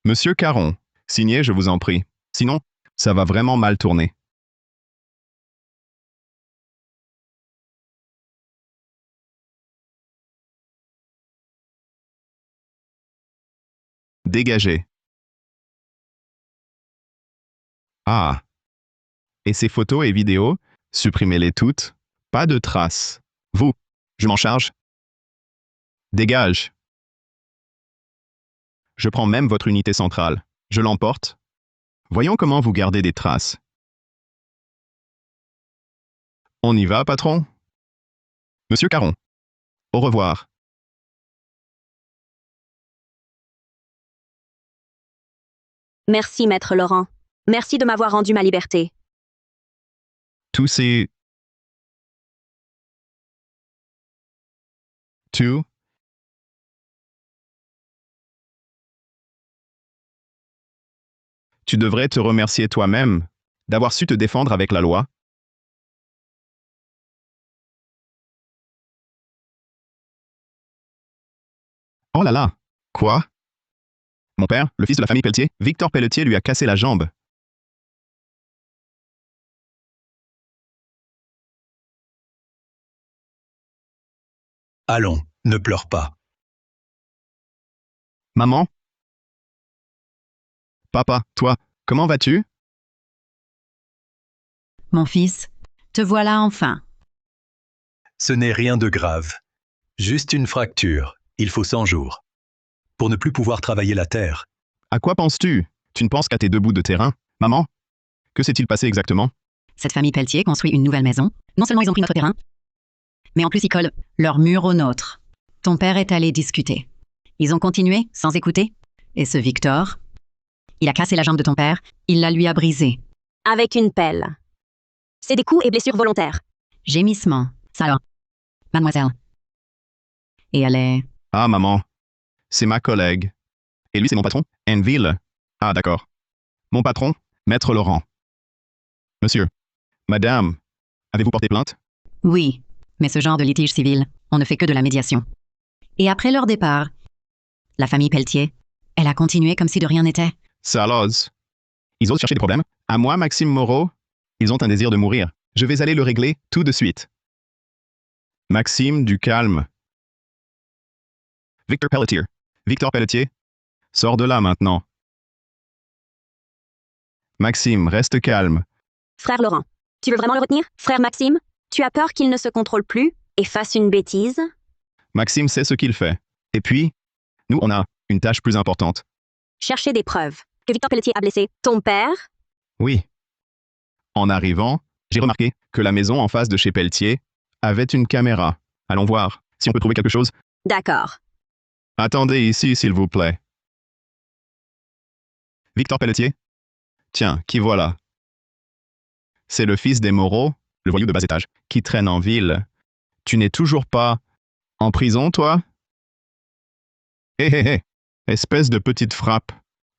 Monsieur Caron, signez, je vous en prie. Sinon, ça va vraiment mal tourner. Dégagez. Ah. Et ces photos et vidéos, supprimez-les toutes. Pas de traces. Vous, je m'en charge. Dégage. Je prends même votre unité centrale. Je l'emporte. Voyons comment vous gardez des traces. On y va, patron? Monsieur Caron. Au revoir. Merci, maître Laurent. Merci de m'avoir rendu ma liberté. Tous ces... Tu devrais te remercier toi-même d'avoir su te défendre avec la loi. Oh là là! Quoi? Mon père, le fils de la famille Pelletier, Victor Pelletier, lui a cassé la jambe. Allons, ne pleure pas. Maman? Papa, toi, comment vas-tu? Mon fils, te voilà enfin. Ce n'est rien de grave. Juste une fracture. Il faut 100 jours. Pour ne plus pouvoir travailler la terre. À quoi penses-tu? Tu ne penses qu'à tes 2 bouts de terrain? Maman? Que s'est-il passé exactement? Cette famille Pelletier construit une nouvelle maison. Non seulement ils ont pris notre terrain, mais en plus ils collent leur mur au nôtre. Ton père est allé discuter. Ils ont continué, sans écouter. Et ce Victor, il a cassé la jambe de ton père, il la lui a brisée. Avec une pelle. C'est des coups et blessures volontaires. Gémissement. Ça alors. Mademoiselle. Et elle est... Ah, maman. C'est ma collègue. Et lui, c'est mon patron, Enville. Ah, d'accord. Mon patron, Maître Laurent. Monsieur. Madame. Avez-vous porté plainte? Oui, mais ce genre de litige civil, on ne fait que de la médiation. Et après leur départ, la famille Pelletier, elle a continué comme si de rien n'était. Salos. Ils osent chercher des problèmes. À moi, Maxime Moreau, ils ont un désir de mourir. Je vais aller le régler tout de suite. Maxime, du calme. Victor Pelletier. Victor Pelletier. Sors de là maintenant. Maxime, reste calme. Frère Laurent, tu veux vraiment le retenir? Frère Maxime, tu as peur qu'il ne se contrôle plus et fasse une bêtise? Maxime sait ce qu'il fait. Et puis, nous, on a une tâche plus importante. Chercher des preuves que Victor Pelletier a blessé ton père? Oui. En arrivant, j'ai remarqué que la maison en face de chez Pelletier avait une caméra. Allons voir si on peut trouver quelque chose. D'accord. Attendez ici, s'il vous plaît. Victor Pelletier? Tiens, qui voilà? C'est le fils des Moreau, le voyou de bas étage, qui traîne en ville. Tu n'es toujours pas En prison, toi? Hé hé hé, espèce de petite frappe.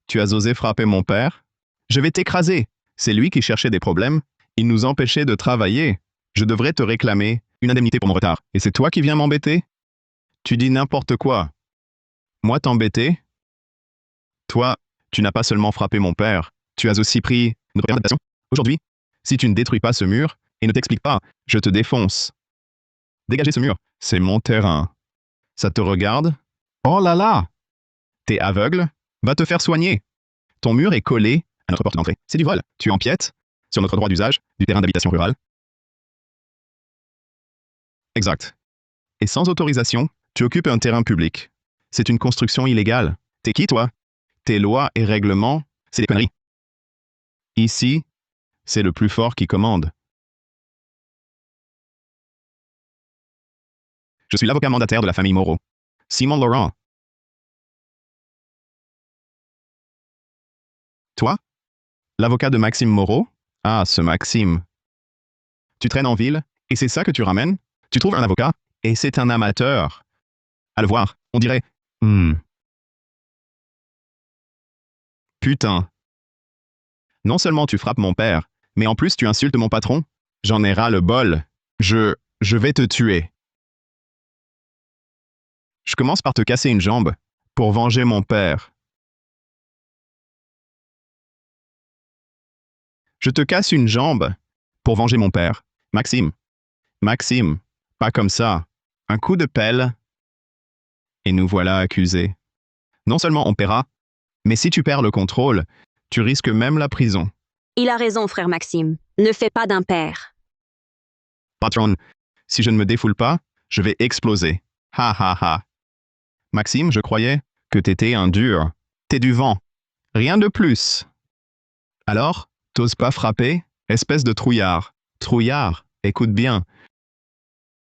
Tu as osé frapper mon père? Je vais t'écraser. C'est lui qui cherchait des problèmes. Il nous empêchait de travailler. Je devrais te réclamer une indemnité pour mon retard. Et c'est toi qui viens m'embêter? Tu dis n'importe quoi. Moi t'embêter? Toi, tu n'as pas seulement frappé mon père, tu as aussi pris une représentation. Aujourd'hui, si tu ne détruis pas ce mur et ne t'expliques pas, je te défonce. Dégagez ce mur, c'est mon terrain. Ça te regarde? Oh là là! T'es aveugle? Va te faire soigner. Ton mur est collé à notre porte d'entrée. C'est du vol. Tu empiètes sur notre droit d'usage du terrain d'habitation rurale. Exact. Et sans autorisation, tu occupes un terrain public. C'est une construction illégale. T'es qui, toi? Tes lois et règlements, c'est des conneries. Ici, c'est le plus fort qui commande. Je suis l'avocat mandataire de la famille Moreau. Simon Laurent. Toi? L'avocat de Maxime Moreau? Ah, ce Maxime. Tu traînes en ville, et c'est ça que tu ramènes? Tu trouves un avocat, et c'est un amateur. À le voir, on dirait... Putain. Non seulement tu frappes mon père, mais en plus tu insultes mon patron? J'en ai ras le bol. Je vais te tuer. Je commence par te casser une jambe, pour venger mon père. Je te casse une jambe, pour venger mon père. Maxime. Maxime, pas comme ça. Un coup de pelle, et nous voilà accusés. Non seulement on paiera, mais si tu perds le contrôle, tu risques même la prison. Il a raison, frère Maxime. Ne fais pas d'impair. Patron, si je ne me défoule pas, je vais exploser. Ha ha ha. Maxime, je croyais que t'étais un dur. T'es du vent. Rien de plus. Alors, t'oses pas frapper, espèce de trouillard. Trouillard, écoute bien.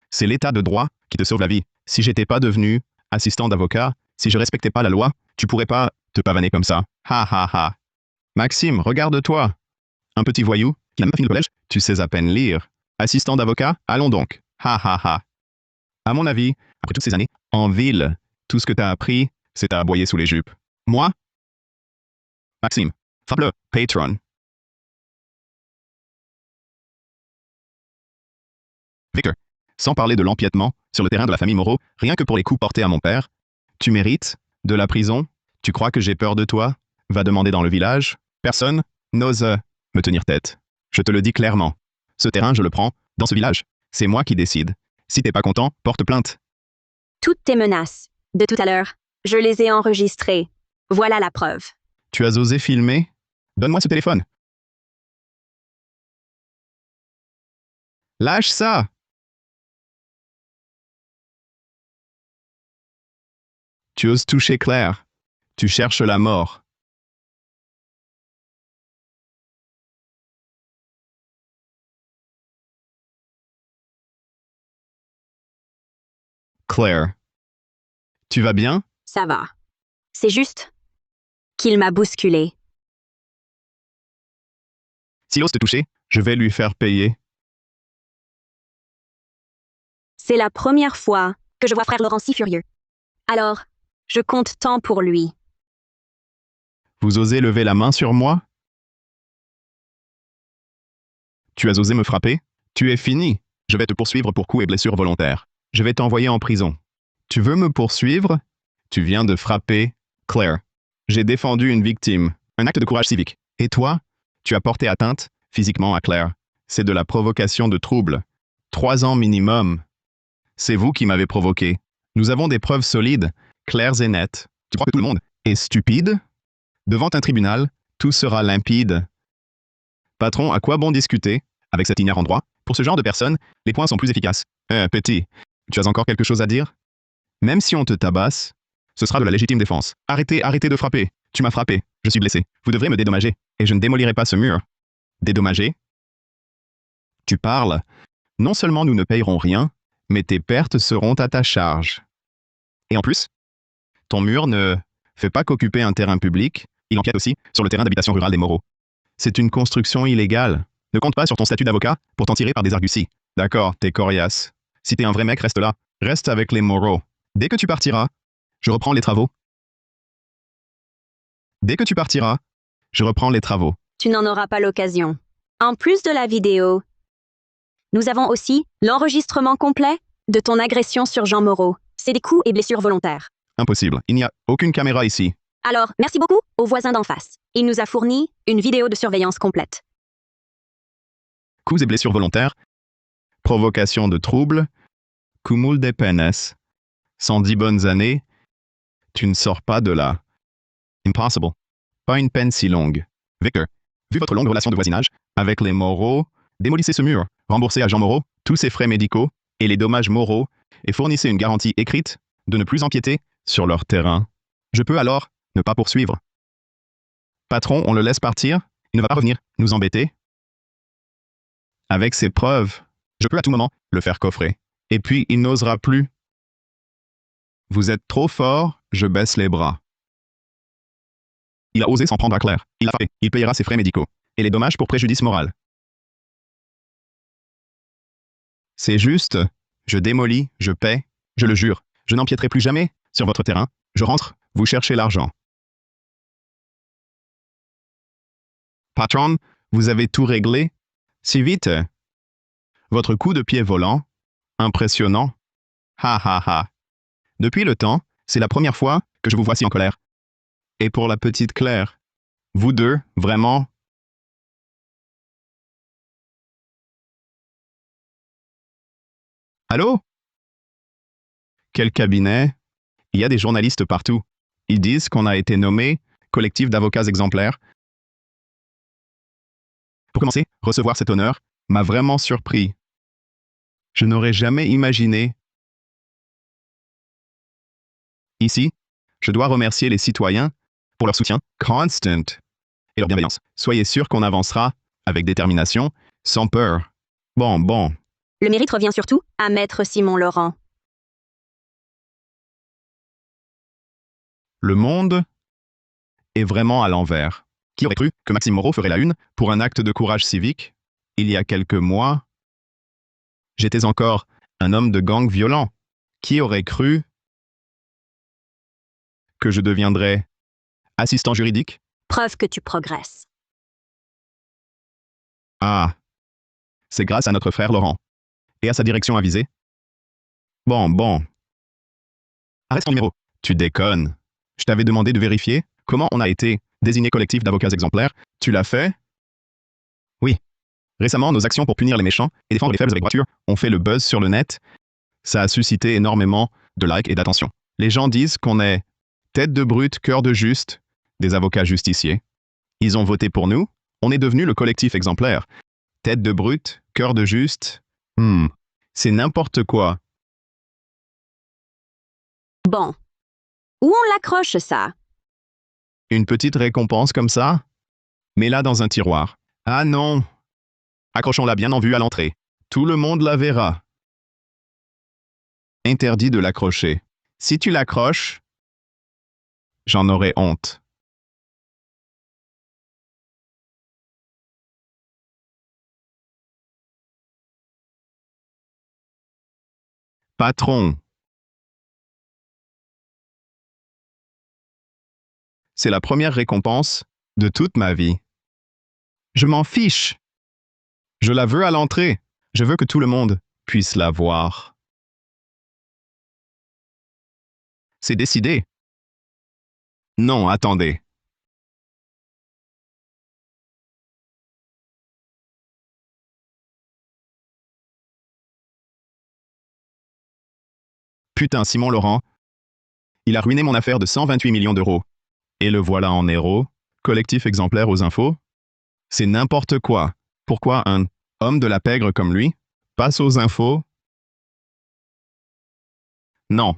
C'est l'état de droit qui te sauve la vie. Si j'étais pas devenu assistant d'avocat, si je respectais pas la loi, tu pourrais pas te pavaner comme ça. Ha ha ha. Maxime, regarde-toi. Un petit voyou qui n'a même pas fini le collège, tu sais à peine lire. Assistant d'avocat, allons donc. Ha ha ha. À mon avis, après toutes ces années, en ville, tout ce que t'as appris, c'est à aboyer sous les jupes. Moi? Maxime, frappe-le, patron. Victor, sans parler de l'empiètement sur le terrain de la famille Moreau, rien que pour les coups portés à mon père, tu mérites de la prison? Tu crois que j'ai peur de toi? Va demander dans le village. Personne n'ose me tenir tête. Je te le dis clairement. Ce terrain, je le prends dans ce village. C'est moi qui décide. Si t'es pas content, porte plainte. Toutes tes menaces, de tout à l'heure, je les ai enregistrées. Voilà la preuve. Tu as osé filmer? Donne-moi ce téléphone. Lâche ça! Tu oses toucher Claire. Tu cherches la mort. Claire. Tu vas bien? Ça va. C'est juste qu'il m'a bousculé. S'il ose te toucher, je vais lui faire payer. C'est la première fois que je vois frère Laurent si furieux. Alors, je compte tant pour lui. Vous osez lever la main sur moi? Tu as osé me frapper? Tu es fini. Je vais te poursuivre pour coups et blessures volontaires. Je vais t'envoyer en prison. Tu veux me poursuivre? Tu viens de frapper Claire. J'ai défendu une victime. Un acte de courage civique. Et toi? Tu as porté atteinte physiquement à Claire. C'est de la provocation de trouble. 3 ans minimum. C'est vous qui m'avez provoqué. Nous avons des preuves solides, claires et nettes. Tu crois que tout le monde est stupide? Devant un tribunal, tout sera limpide. Patron, à quoi bon discuter avec cet ignorant droit? Pour ce genre de personnes, les points sont plus efficaces. Petit, tu as encore quelque chose à dire? Même si on te tabasse, ce sera de la légitime défense. Arrêtez de frapper. Tu m'as frappé. Je suis blessé. Vous devrez me dédommager. Et je ne démolirai pas ce mur. Dédommager? Tu parles. Non seulement nous ne payerons rien, mais tes pertes seront à ta charge. Et en plus, ton mur ne fait pas qu'occuper un terrain public, il empiète aussi sur le terrain d'habitation rurale des Moreaux. C'est une construction illégale. Ne compte pas sur ton statut d'avocat pour t'en tirer par des arguties. D'accord, t'es coriace. Si t'es un vrai mec, reste là. Reste avec les Moreau. Dès que tu partiras, je reprends les travaux. Dès que tu partiras, je reprends les travaux. Tu n'en auras pas l'occasion. En plus de la vidéo, nous avons aussi l'enregistrement complet de ton agression sur Jean Moreau. C'est des coups et blessures volontaires. Impossible. Il n'y a aucune caméra ici. Alors, merci beaucoup au voisin d'en face. Il nous a fourni une vidéo de surveillance complète. Coups et blessures volontaires, provocation de troubles, cumul de peines. 110 bonnes années, tu ne sors pas de là. Impossible. Pas une peine si longue. Victor, vu votre longue relation de voisinage avec les Moreau, démolissez ce mur, remboursez à Jean Moreau tous ses frais médicaux et les dommages moraux et fournissez une garantie écrite de ne plus empiéter sur leur terrain. Je peux alors ne pas poursuivre. Patron, on le laisse partir, il ne va pas revenir nous embêter. Avec ces preuves, je peux à tout moment le faire coffrer. Et puis, il n'osera plus. Vous êtes trop fort, je baisse les bras. Il a osé s'en prendre à Claire. Il a fait. Il payera ses frais médicaux et les dommages pour préjudice moral. C'est juste, je démolis, je paie, je le jure. Je n'empiéterai plus jamais sur votre terrain. Je rentre, vous cherchez l'argent. Patron, vous avez tout réglé si vite. Votre coup de pied volant, impressionnant. Ha ha ha. Depuis le temps, c'est la première fois que je vous vois si en colère. Et pour la petite Claire, vous deux, vraiment. Allô? Quel cabinet? Il y a des journalistes partout. Ils disent qu'on a été nommé collectif d'avocats exemplaires. Pour commencer, recevoir cet honneur m'a vraiment surpris. Je n'aurais jamais imaginé. Ici, je dois remercier les citoyens pour leur soutien constant et leur bienveillance. Soyez sûr qu'on avancera avec détermination, sans peur. Bon. Le mérite revient surtout à Maître Simon Laurent. Le monde est vraiment à l'envers. Qui aurait cru que Maxime Moreau ferait la une pour un acte de courage civique? Il y a quelques mois, j'étais encore un homme de gang violent. Qui aurait cru que je deviendrais assistant juridique? Preuve que tu progresses. Ah, c'est grâce à notre frère Laurent et à sa direction avisée. Bon. Arrête ton numéro. Tu déconnes. Je t'avais demandé de vérifier comment on a été désigné collectif d'avocats exemplaires. Tu l'as fait? Oui. Récemment, nos actions pour punir les méchants et défendre les faibles avec voiture ont fait le buzz sur le net. Ça a suscité énormément de likes et d'attention. Les gens disent qu'on est tête de brute, cœur de juste, des avocats justiciers. Ils ont voté pour nous. On est devenu le collectif exemplaire. Tête de brute, cœur de juste. C'est n'importe quoi. Bon. Où on l'accroche, ça? Une petite récompense comme ça? Mets-la dans un tiroir. Ah non! Accrochons-la bien en vue à l'entrée. Tout le monde la verra. Interdit de l'accrocher. Si tu l'accroches, j'en aurai honte. Patron. C'est la première récompense de toute ma vie. Je m'en fiche. Je la veux à l'entrée. Je veux que tout le monde puisse la voir. C'est décidé. Non, attendez. Putain, Simon Laurent. Il a ruiné mon affaire de 128 millions d'euros. Et le voilà en héros, collectif exemplaire aux infos. C'est n'importe quoi. Pourquoi un homme de la pègre comme lui passe aux infos? Non.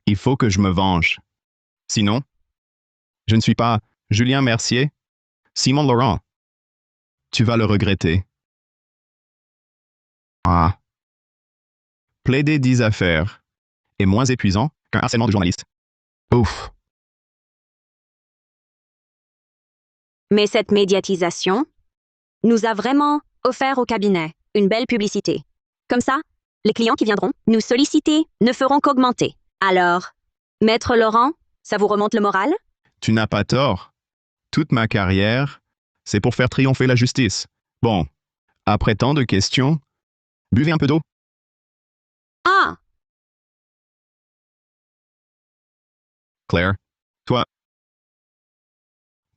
Il faut que je me venge. Sinon, je ne suis pas Julien Mercier, Simon Laurent. Tu vas le regretter. Ah. Plaider 10 affaires est moins épuisant qu'un harcèlement de journaliste. Ouf. Mais cette médiatisation nous a vraiment offert au cabinet une belle publicité. Comme ça, Les clients qui viendront nous solliciter ne feront qu'augmenter. Alors, Maître Laurent, ça vous remonte le moral? Tu n'as pas tort. Toute ma carrière, c'est pour faire triompher la justice. Bon, après tant de questions, buvez un peu d'eau. Ah! Claire, toi,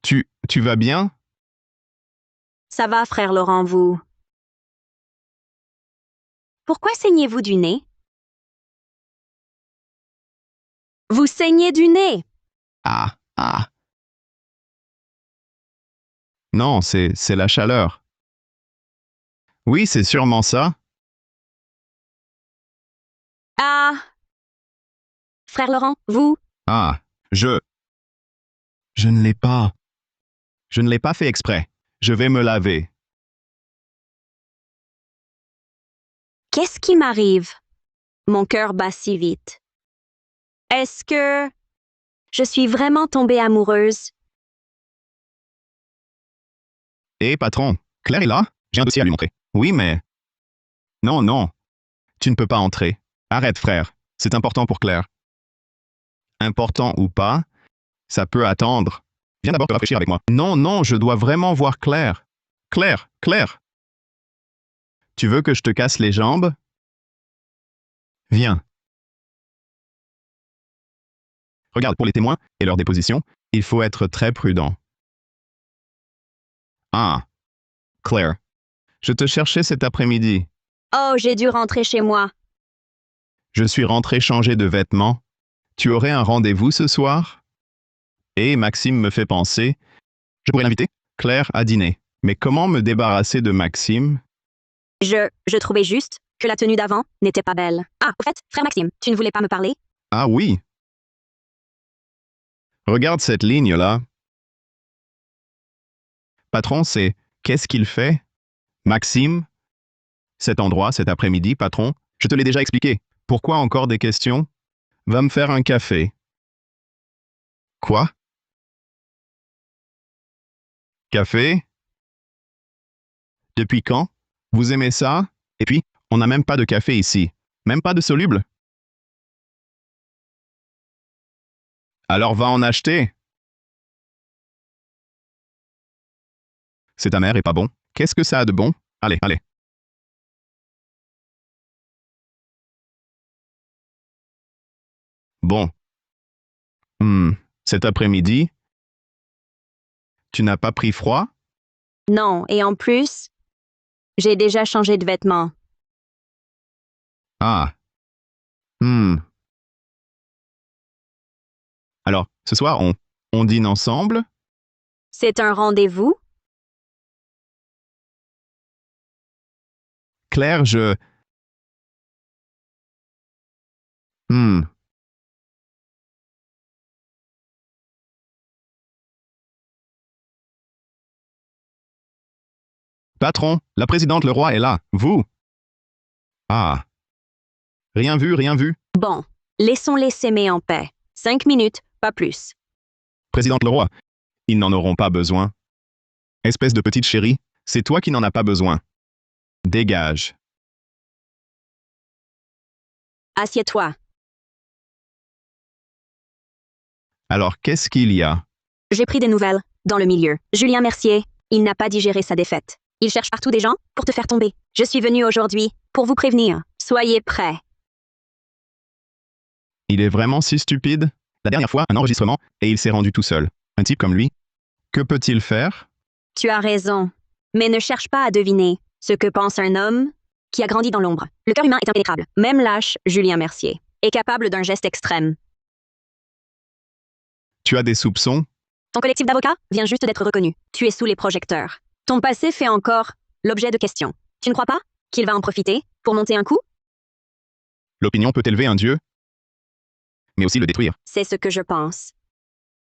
tu vas bien? Ça va, frère Laurent, vous. Pourquoi saignez-vous du nez? Vous saignez du nez! Ah, ah. Non, c'est la chaleur. Oui, c'est sûrement ça. Ah! Frère Laurent, vous? Ah, je ne l'ai pas. Je ne l'ai pas fait exprès. Je vais me laver. Qu'est-ce qui m'arrive? Mon cœur bat si vite. Est-ce que je suis vraiment tombée amoureuse? Hé, patron, Claire est là? J'ai un dossier à lui montrer. Oui, mais... Non, non. Tu ne peux pas entrer. Arrête, frère. C'est important pour Claire. Important ou pas, ça peut attendre. Viens d'abord te rafraîchir avec moi. Non, non, je dois vraiment voir Claire. Claire, Claire. Tu veux que je te casse les jambes? Viens. Regarde, pour les témoins et leur déposition, il faut être très prudent. Ah, Claire. Je te cherchais cet après-midi. Oh, j'ai dû rentrer chez moi. Je suis rentré changer de vêtements. Tu aurais un rendez-vous ce soir? Et Maxime me fait penser. Je pourrais l'inviter, Claire, à dîner. Mais comment me débarrasser de Maxime? Je trouvais juste que la tenue d'avant n'était pas belle. Ah, au fait, frère Maxime, tu ne voulais pas me parler? Ah oui. Regarde cette ligne-là. Patron, c'est qu'est-ce qu'il fait? Maxime? Cet endroit, cet après-midi, patron, je te l'ai déjà expliqué. Pourquoi encore des questions? Va me faire un café. Quoi? Café? Depuis quand? Vous aimez ça? Et puis, on n'a même pas de café ici. Même pas de soluble. Alors va en acheter. C'est ta mère et pas bon. Qu'est-ce que ça a de bon? Allez, allez. Bon. Cet après-midi, tu n'as pas pris froid? Non, et en plus, j'ai déjà changé de vêtements. Ah. Alors, ce soir, on dîne ensemble? C'est un rendez-vous? Claire, je... Patron, la présidente Leroy est là. Vous? Ah. Rien vu, rien vu. Bon, laissons-les s'aimer en paix. 5 minutes, pas plus. Présidente Leroy, ils n'en auront pas besoin. Espèce de petite chérie, c'est toi qui n'en as pas besoin. Dégage. Assieds-toi. Alors, qu'est-ce qu'il y a? J'ai pris des nouvelles, dans le milieu. Julien Mercier, il n'a pas digéré sa défaite. Il cherche partout des gens pour te faire tomber. Je suis venu aujourd'hui pour vous prévenir. Soyez prêts. Il est vraiment si stupide? La dernière fois, un enregistrement, et il s'est rendu tout seul. Un type comme lui. Que peut-il faire? Tu as raison. Mais ne cherche pas à deviner ce que pense un homme qui a grandi dans l'ombre. Le cœur humain est impénétrable. Même lâche, Julien Mercier, est capable d'un geste extrême. Tu as des soupçons? Ton collectif d'avocats vient juste d'être reconnu. Tu es sous les projecteurs. Ton passé fait encore l'objet de questions. Tu ne crois pas qu'il va en profiter pour monter un coup? L'opinion peut élever un dieu, mais aussi le détruire. C'est ce que je pense.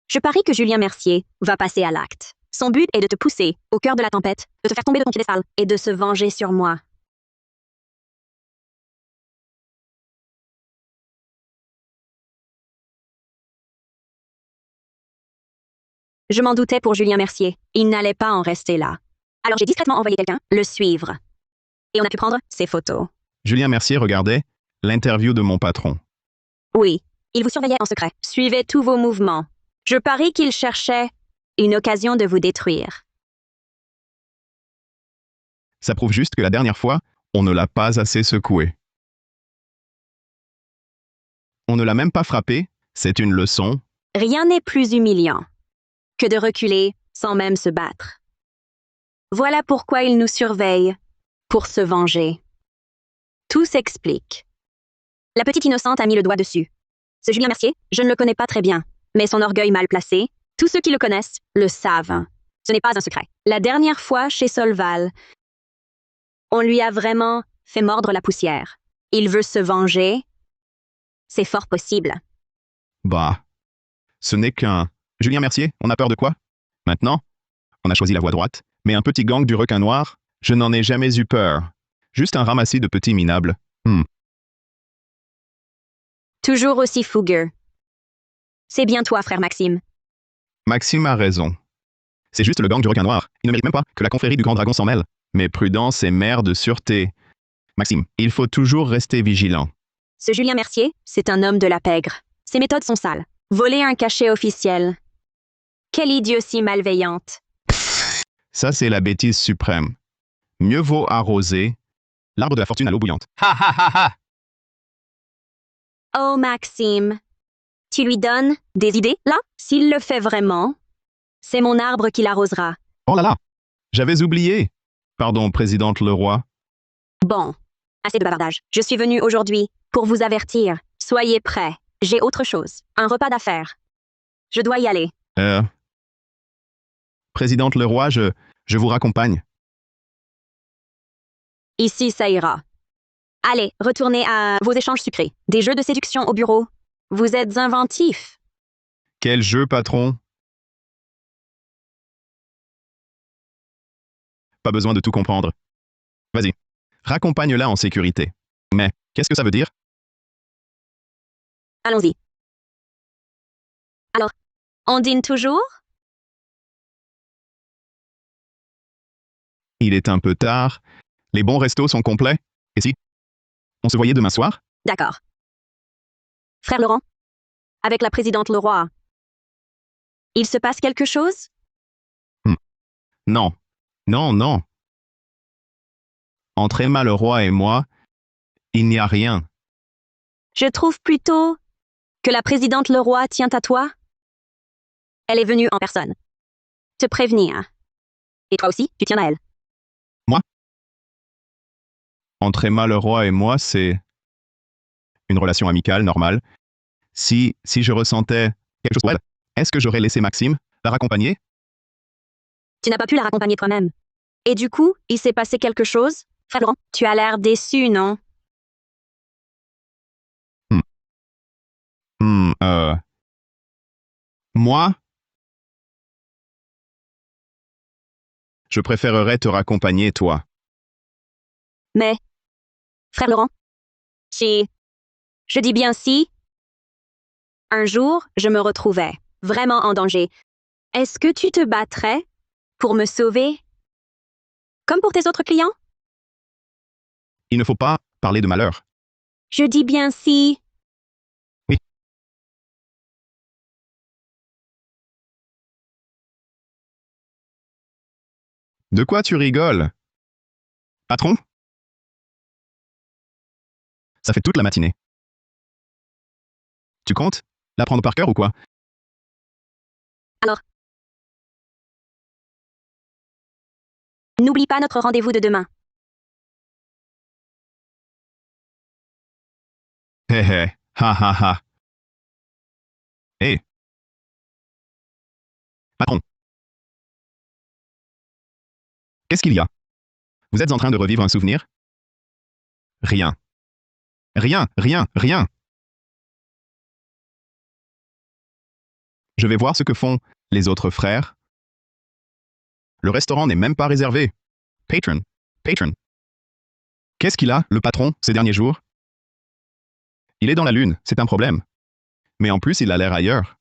Je parie que Julien Mercier va passer à l'acte. Son but est de te pousser au cœur de la tempête, de te faire tomber de ton piédestal et de se venger sur moi. Je m'en doutais pour Julien Mercier. Il n'allait pas en rester là. Alors j'ai discrètement envoyé quelqu'un le suivre. Et on a pu prendre ses photos. Julien Mercier regardait l'interview de mon patron. Oui, il vous surveillait en secret. Suivait tous vos mouvements. Je parie qu'il cherchait une occasion de vous détruire. Ça prouve juste que la dernière fois, on ne l'a pas assez secoué. On ne l'a même pas frappé, c'est une leçon. Rien n'est plus humiliant que de reculer sans même se battre. Voilà pourquoi il nous surveille, pour se venger. Tout s'explique. La petite innocente a mis le doigt dessus. Ce Julien Mercier, je ne le connais pas très bien, mais son orgueil mal placé, tous ceux qui le connaissent le savent. Ce n'est pas un secret. La dernière fois, chez Solval, on lui a vraiment fait mordre la poussière. Il veut se venger. C'est fort possible. Bah, ce n'est qu'un... Julien Mercier, on a peur de quoi? Maintenant, on a choisi la voie droite, mais un petit gang du requin noir, je n'en ai jamais eu peur. Juste un ramassis de petits minables. Toujours aussi fougueux. C'est bien toi, frère Maxime. Maxime a raison. C'est juste le gang du requin noir. Il ne mérite même pas que la confrérie du grand dragon s'en mêle. Mais prudence est mère de sûreté. Maxime, il faut toujours rester vigilant. Ce Julien Mercier, c'est un homme de la pègre. Ses méthodes sont sales. Voler un cachet officiel. Quelle idiotie malveillante. Ça, c'est la bêtise suprême. Mieux vaut arroser l'arbre de la fortune à l'eau bouillante. Ha ha ha ha! Oh, Maxime. Tu lui donnes des idées, là? S'il le fait vraiment, c'est mon arbre qui l'arrosera. Oh là là! J'avais oublié. Pardon, présidente Leroy. Bon, assez de bavardage. Je suis venue aujourd'hui pour vous avertir. Soyez prêts. J'ai autre chose. Un repas d'affaires. Je dois y aller. Présidente Leroy, je vous raccompagne. Ici, ça ira. Allez, retournez à vos échanges sucrés. Des jeux de séduction au bureau. Vous êtes inventif. Quel jeu, patron? Pas besoin de tout comprendre. Vas-y, raccompagne-la en sécurité. Mais, qu'est-ce que ça veut dire? Allons-y. Alors, on dîne toujours? Il est un peu tard. Les bons restos sont complets. Et si on se voyait demain soir? D'accord. Frère Laurent, avec la présidente Leroy, il se passe quelque chose? Non. Non, non. Entre Emma Leroy et moi, il n'y a rien. Je trouve plutôt que la présidente Leroy tient à toi. Elle est venue en personne. Te prévenir. Et toi aussi, tu tiens à elle. Entre Emma Leroy et moi, c'est une relation amicale, normale. Si je ressentais quelque chose pour elle, est-ce que j'aurais laissé Maxime la raccompagner? Tu n'as pas pu la raccompagner toi-même. Et du coup, il s'est passé quelque chose? Frère Laurent, tu as l'air déçu, non? Moi, je préférerais te raccompagner, toi. Mais, frère Laurent, je dis bien si, un jour, je me retrouvais vraiment en danger. Est-ce que tu te battrais pour me sauver? Comme pour tes autres clients? Il ne faut pas parler de malheur. Je dis bien si. Oui. De quoi tu rigoles? Patron? Ça fait toute la matinée. Tu comptes l'apprendre par cœur ou quoi? Alors, n'oublie pas notre rendez-vous de demain. Hé hé, ha ha ha. Hé. Patron. Qu'est-ce qu'il y a? Vous êtes en train de revivre un souvenir? Rien. Rien, rien, rien. Je vais voir ce que font les autres frères. Le restaurant n'est même pas réservé. Patron. Patron. Qu'est-ce qu'il a, le patron, ces derniers jours? Il est dans la lune, c'est un problème. Mais en plus, il a l'air ailleurs.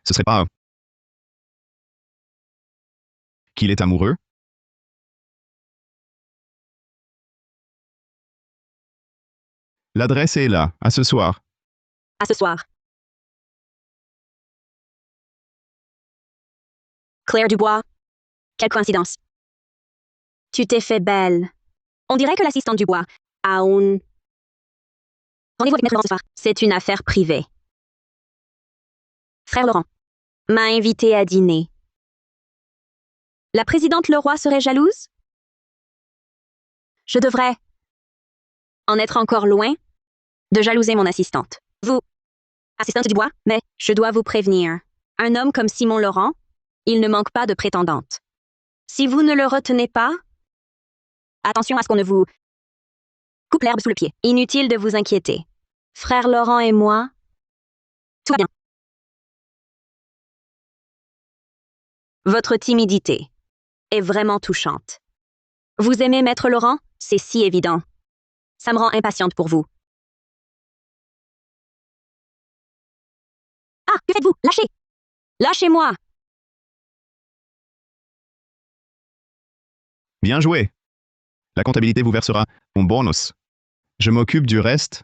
Ce serait pas... qu'il est amoureux? L'adresse est là. À ce soir. À ce soir. Claire Dubois. Quelle coïncidence. Tu t'es fait belle. On dirait que l'assistante Dubois a un... Rendez-vous avec Maître Laurent ce soir. C'est une affaire privée. Frère Laurent m'a invité à dîner. La présidente Leroy serait jalouse? Je devrais en être encore loin de jalouser mon assistante. Vous, assistante Dubois, mais je dois vous prévenir. Un homme comme Simon Laurent, il ne manque pas de prétendantes. Si vous ne le retenez pas, attention à ce qu'on ne vous coupe l'herbe sous le pied. Inutile de vous inquiéter. Frère Laurent et moi, tout va bien. Votre timidité est vraiment touchante. Vous aimez Maître Laurent? C'est si évident. Ça me rend impatiente pour vous. Ah, que faites-vous? Lâchez! Lâchez-moi! Bien joué. La comptabilité vous versera un bonus. Je m'occupe du reste.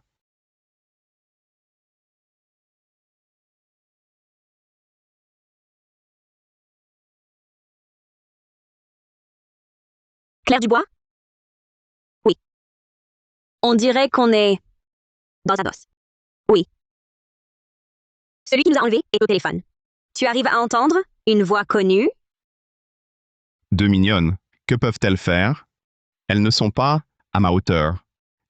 Claire Dubois? Oui. On dirait qu'on est dans un dos. Oui. Celui qui nous a enlevés est au téléphone. Tu arrives à entendre une voix connue? Deux mignonnes. Que peuvent-elles faire? Elles ne sont pas à ma hauteur.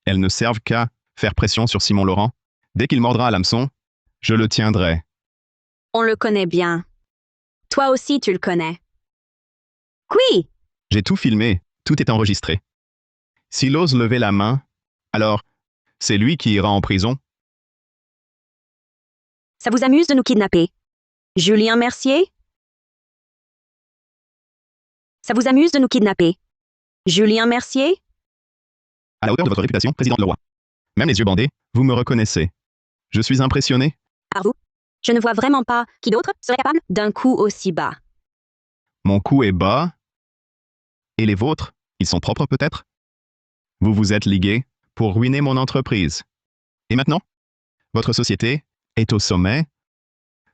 Elles ne servent qu'à faire pression sur Simon Laurent. Dès qu'il mordra à l'hameçon, je le tiendrai. On le connaît bien. Toi aussi, tu le connais. Oui! J'ai tout filmé, tout est enregistré. S'il ose lever la main, alors c'est lui qui ira en prison. Ça vous amuse de nous kidnapper? Julien Mercier? Ça vous amuse de nous kidnapper? Julien Mercier? À la hauteur de votre réputation, président Leroy. Même les yeux bandés, vous me reconnaissez. Je suis impressionné. Par vous? Je ne vois vraiment pas qui d'autre serait capable d'un coup aussi bas. Mon cou est bas. Et les vôtres, ils sont propres peut-être? Vous vous êtes ligués pour ruiner mon entreprise. Et maintenant? Votre société est au sommet.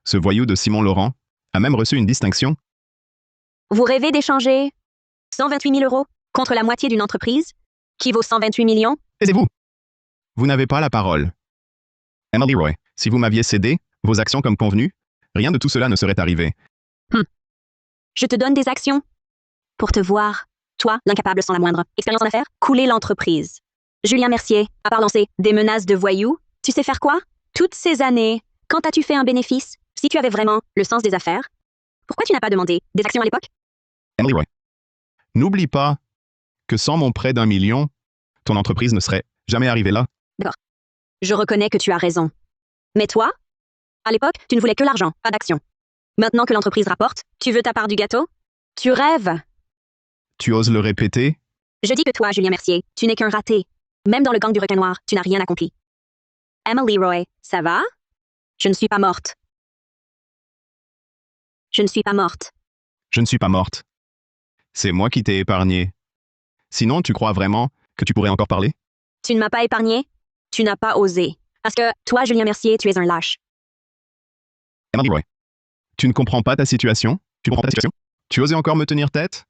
Ce voyou de Simon Laurent a même reçu une distinction. Vous rêvez d'échanger 128 000 € contre la moitié d'une entreprise qui vaut 128 millions? Taisez-vous! Vous n'avez pas la parole. Emily Roy, si vous m'aviez cédé vos actions comme convenu, rien de tout cela ne serait arrivé. Je te donne des actions pour te voir, toi, l'incapable sans la moindre expérience en affaires, couler l'entreprise. Julien Mercier, à part lancer des menaces de voyous, tu sais faire quoi? Toutes ces années, quand as-tu fait un bénéfice? Si tu avais vraiment le sens des affaires, pourquoi tu n'as pas demandé des actions à l'époque? Emily Roy, n'oublie pas que sans mon prêt d'1 million, ton entreprise ne serait jamais arrivée là. Je reconnais que tu as raison. Mais toi, à l'époque, tu ne voulais que l'argent, pas d'action. Maintenant que l'entreprise rapporte, tu veux ta part du gâteau? Tu rêves. Tu oses le répéter? Je dis que toi, Julien Mercier, tu n'es qu'un raté. Même dans le gang du requin noir, tu n'as rien accompli. Emily Roy, ça va? Je ne suis pas morte. Je ne suis pas morte. Je ne suis pas morte. C'est moi qui t'ai épargné. Sinon, tu crois vraiment que tu pourrais encore parler? Tu ne m'as pas épargné? Tu n'as pas osé. Parce que toi, Julien Mercier, tu es un lâche. Emily Roy, tu ne comprends pas ta situation? Tu comprends ta situation? Tu osais encore me tenir tête?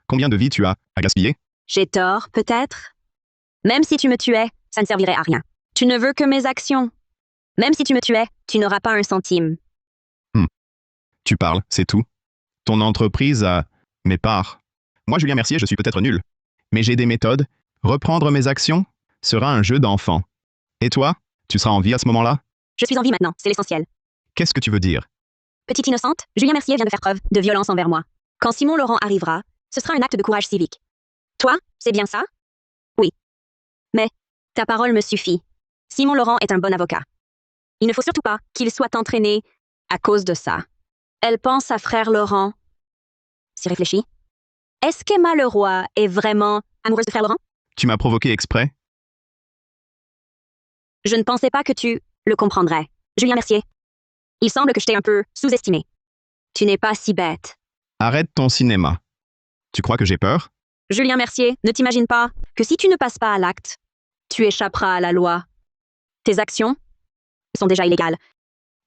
Combien de vies tu as à gaspiller? J'ai tort, peut-être? Même si tu me tuais, ça ne servirait à rien. Tu ne veux que mes actions. Même si tu me tuais, tu n'auras pas un centime. Tu parles, c'est tout. Ton entreprise a mes parts. Moi, Julien Mercier, je suis peut-être nul. Mais j'ai des méthodes. Reprendre mes actions sera un jeu d'enfant. Et toi, tu seras en vie à ce moment-là? Je suis en vie maintenant, c'est l'essentiel. Qu'est-ce que tu veux dire? Petite innocente, Julien Mercier vient de faire preuve de violence envers moi. Quand Simon Laurent arrivera, ce sera un acte de courage civique. Toi, c'est bien ça? Oui. Mais ta parole me suffit. Simon Laurent est un bon avocat. Il ne faut surtout pas qu'il soit entraîné à cause de ça. Elle pense à frère Laurent. S'y réfléchit. Est-ce qu'Emma Leroy est vraiment amoureuse de frère Laurent? Tu m'as provoqué exprès? Je ne pensais pas que tu le comprendrais. Julien Mercier. Il semble que je t'ai un peu sous-estimé. Tu n'es pas si bête. Arrête ton cinéma. Tu crois que j'ai peur? Julien Mercier, ne t'imagine pas que si tu ne passes pas à l'acte, tu échapperas à la loi. Tes actions sont déjà illégales.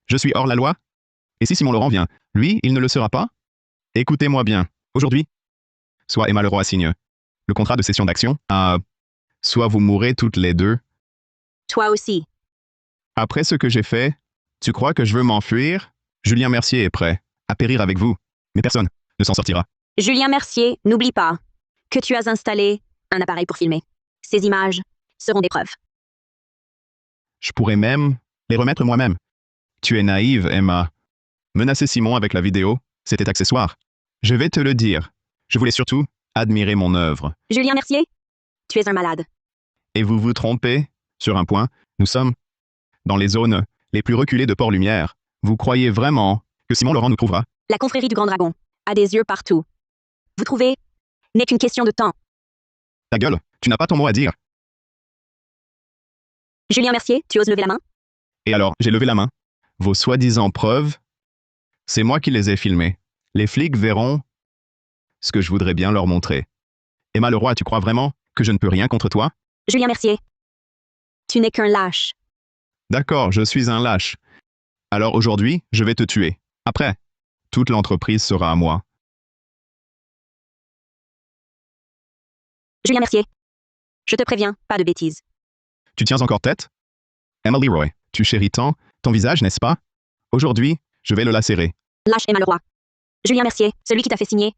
Je suis hors la loi? Et si Simon Laurent vient, lui, il ne le sera pas? Écoutez-moi bien. Aujourd'hui, soit Emma Leroy signe le contrat de cession d'actions, soit vous mourrez toutes les deux. Toi aussi. Après ce que j'ai fait, tu crois que je veux m'enfuir? Julien Mercier est prêt à périr avec vous, mais personne ne s'en sortira. Julien Mercier, n'oublie pas que tu as installé un appareil pour filmer. Ces images seront des preuves. Je pourrais même les remettre moi-même. Tu es naïve, Emma. Menacer Simon avec la vidéo, c'était accessoire. Je vais te le dire. Je voulais surtout admirer mon œuvre. Julien Mercier, tu es un malade. Et vous vous trompez sur un point. Nous sommes dans les zones les plus reculées de Port-Lumière. Vous croyez vraiment que Simon Laurent nous trouvera? La confrérie du Grand Dragon a des yeux partout. Vous trouvez n'est qu'une question de temps. Ta gueule, tu n'as pas ton mot à dire. Julien Mercier, tu oses lever la main? Et alors, j'ai levé la main. Vos soi-disant preuves, c'est moi qui les ai filmées. Les flics verront ce que je voudrais bien leur montrer. Emma Leroy, tu crois vraiment que je ne peux rien contre toi? Julien Mercier, tu n'es qu'un lâche. D'accord, je suis un lâche. Alors aujourd'hui, je vais te tuer. Après, toute l'entreprise sera à moi. Julien Mercier, je te préviens, pas de bêtises. Tu tiens encore tête? Emma Leroy, tu chéris tant ton visage, n'est-ce pas? Aujourd'hui, je vais le lacérer. Lâche Emma Leroy. Julien Mercier, celui qui t'a fait signer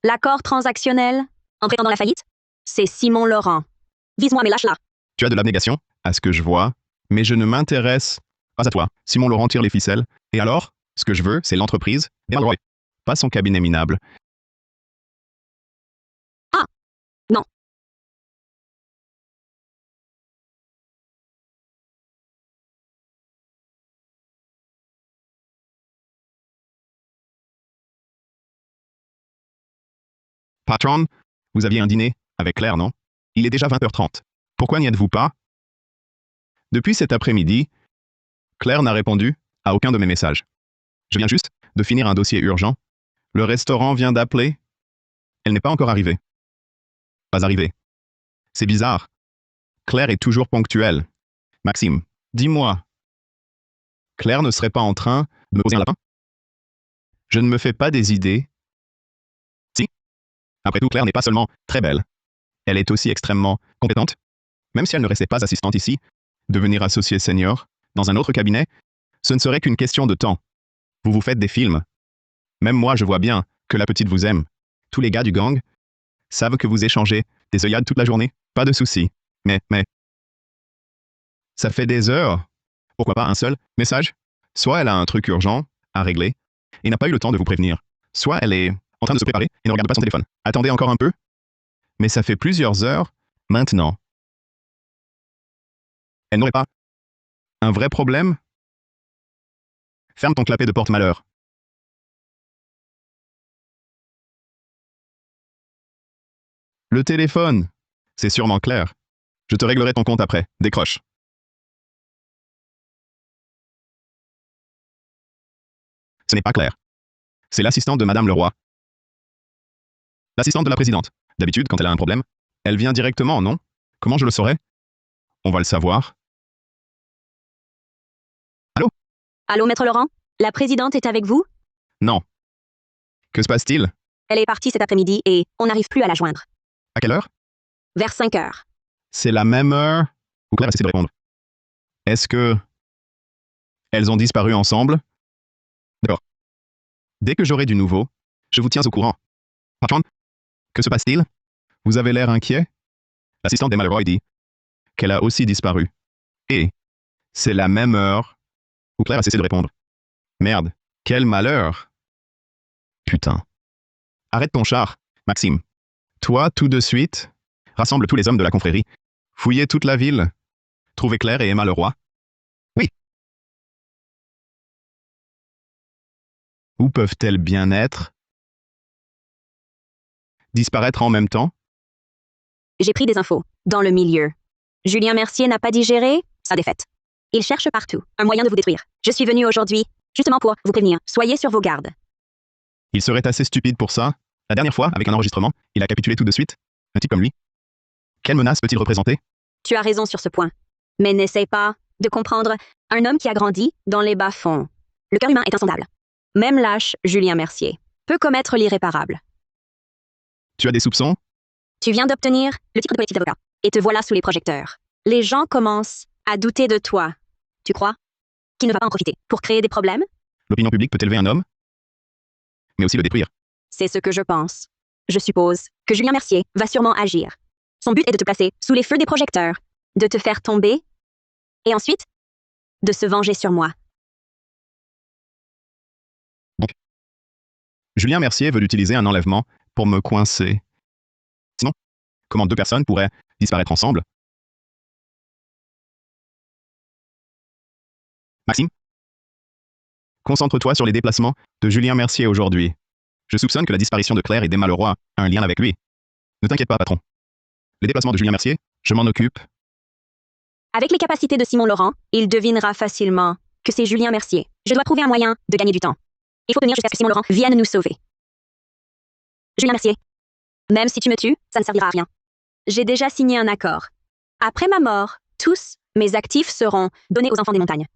l'accord transactionnel en prétendant la faillite, c'est Simon Laurent. Vise-moi, mais lâche-la. Tu as de l'abnégation, à ce que je vois, mais je ne m'intéresse pas à toi. Simon Laurent tire les ficelles. Et alors, ce que je veux, c'est l'entreprise d'Emma Leroy, pas son cabinet minable. Ah, non. Patron, vous aviez un dîner avec Claire, non? Il est déjà 20h30. Pourquoi n'y êtes-vous pas? Depuis cet après-midi, Claire n'a répondu à aucun de mes messages. Je viens juste de finir un dossier urgent. Le restaurant vient d'appeler. Elle n'est pas encore arrivée. Pas arrivée. C'est bizarre. Claire est toujours ponctuelle. Maxime, dis-moi. Claire ne serait pas en train de me poser un lapin? Je ne me fais pas des idées. Si. Après tout, Claire n'est pas seulement très belle. Elle est aussi extrêmement compétente. Même si elle ne restait pas assistante ici, devenir associée senior dans un autre cabinet, ce ne serait qu'une question de temps. Vous vous faites des films. Même moi, je vois bien que la petite vous aime. Tous les gars du gang savent que vous échangez des œillades toute la journée. Pas de souci. Mais... Ça fait des heures. Pourquoi pas un seul message? Soit elle a un truc urgent à régler et n'a pas eu le temps de vous prévenir. Soit elle est en train de se préparer et ne regarde pas son téléphone. Attendez encore un peu. Mais ça fait plusieurs heures maintenant. Elle n'aurait pas un vrai problème? Ferme ton clapet de porte-malheur. Le téléphone. C'est sûrement Claire. Je te réglerai ton compte après. Décroche. Ce n'est pas Claire. C'est l'assistante de Madame Leroy. L'assistante de la présidente. D'habitude, quand elle a un problème, elle vient directement, non? Comment je le saurais? On va le savoir. Allô? Allô, Maître Laurent? La présidente est avec vous? Non. Que se passe-t-il? Elle est partie cet après-midi et on n'arrive plus à la joindre. À quelle heure? Vers 5 heures. C'est la même heure où Claire a cessé de répondre. Est-ce que... elles ont disparu ensemble? D'accord. Dès que j'aurai du nouveau, je vous tiens au courant. Patron, que se passe-t-il? Vous avez l'air inquiet? L'assistante d'Emma Leroy dit qu'elle a aussi disparu. Et c'est la même heure où Claire a cessé de répondre. Merde, quel malheur! Putain. Arrête ton char, Maxime. Toi, tout de suite, rassemble tous les hommes de la confrérie. Fouillez toute la ville. Trouvez Claire et Emma Leroy. Oui. Où peuvent-elles bien être? Disparaître en même temps? J'ai pris des infos. Dans le milieu. Julien Mercier n'a pas digéré sa défaite. Il cherche partout un moyen de vous détruire. Je suis venu aujourd'hui, justement pour vous prévenir. Soyez sur vos gardes. Il serait assez stupide pour ça. La dernière fois, avec un enregistrement, il a capitulé tout de suite. Un type comme lui. Quelle menace peut-il représenter? Tu as raison sur ce point. Mais n'essaye pas de comprendre un homme qui a grandi dans les bas-fonds. Le cœur humain est insondable. Même lâche Julien Mercier peut commettre l'irréparable. Tu as des soupçons? Tu viens d'obtenir le titre de politique d'avocat et te voilà sous les projecteurs. Les gens commencent à douter de toi. Tu crois qu'il ne va pas en profiter pour créer des problèmes? L'opinion publique peut élever un homme, mais aussi le détruire. C'est ce que je pense. Je suppose que Julien Mercier va sûrement agir. Son but est de te placer sous les feux des projecteurs, de te faire tomber, et ensuite, de se venger sur moi. Julien Mercier veut utiliser un enlèvement pour me coincer. Sinon, comment deux personnes pourraient disparaître ensemble? Maxime? Concentre-toi sur les déplacements de Julien Mercier aujourd'hui. Je soupçonne que la disparition de Claire et d'Emma Leroy a un lien avec lui. Ne t'inquiète pas, patron. Les déplacements de Julien Mercier, je m'en occupe. Avec les capacités de Simon Laurent, il devinera facilement que c'est Julien Mercier. Je dois trouver un moyen de gagner du temps. Il faut tenir jusqu'à ce que Simon Laurent vienne nous sauver. Julien Mercier, même si tu me tues, ça ne servira à rien. J'ai déjà signé un accord. Après ma mort, tous mes actifs seront donnés aux enfants des montagnes.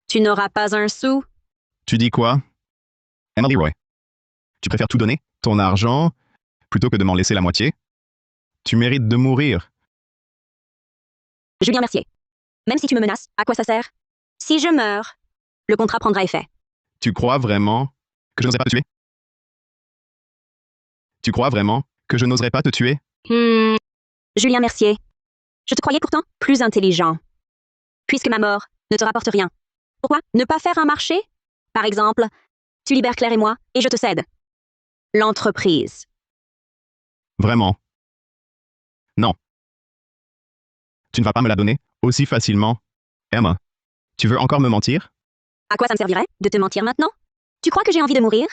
Tu n'auras pas un sou. Tu dis quoi? Emma Leroy, tu préfères tout donner, ton argent, plutôt que de m'en laisser la moitié? Tu mérites de mourir. Julien Mercier, même si tu me menaces, à quoi ça sert? Si je meurs, le contrat prendra effet. Tu crois vraiment que je n'oserais pas te tuer? Tu crois vraiment que je n'oserais pas te tuer? Julien Mercier, je te croyais pourtant plus intelligent. Puisque ma mort ne te rapporte rien. Pourquoi ne pas faire un marché? Par exemple, tu libères Claire et moi, et je te cède. L'entreprise. Vraiment? Non. Tu ne vas pas me la donner aussi facilement. Emma, tu veux encore me mentir? À quoi ça me servirait de te mentir maintenant? Tu crois que j'ai envie de mourir?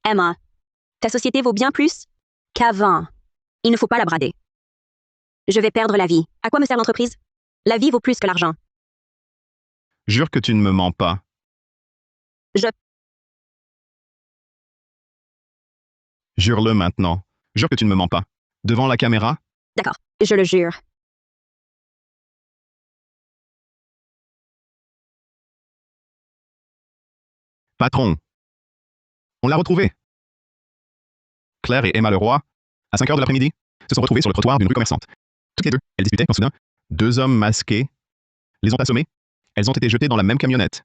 Emma, ta société vaut bien plus qu'avant. Il ne faut pas la brader. Je vais perdre la vie. À quoi me sert l'entreprise? La vie vaut plus que l'argent. Jure que tu ne me mens pas. Jure-le maintenant. Jure que tu ne me mens pas. Devant la caméra? D'accord, je le jure. Patron. On l'a retrouvée. Claire et Emma Leroy, à 5 heures de l'après-midi, se sont retrouvées sur le trottoir d'une rue commerçante. Toutes les deux, elles discutaient quand soudain, deux hommes masqués les ont assommées. Elles ont été jetées dans la même camionnette.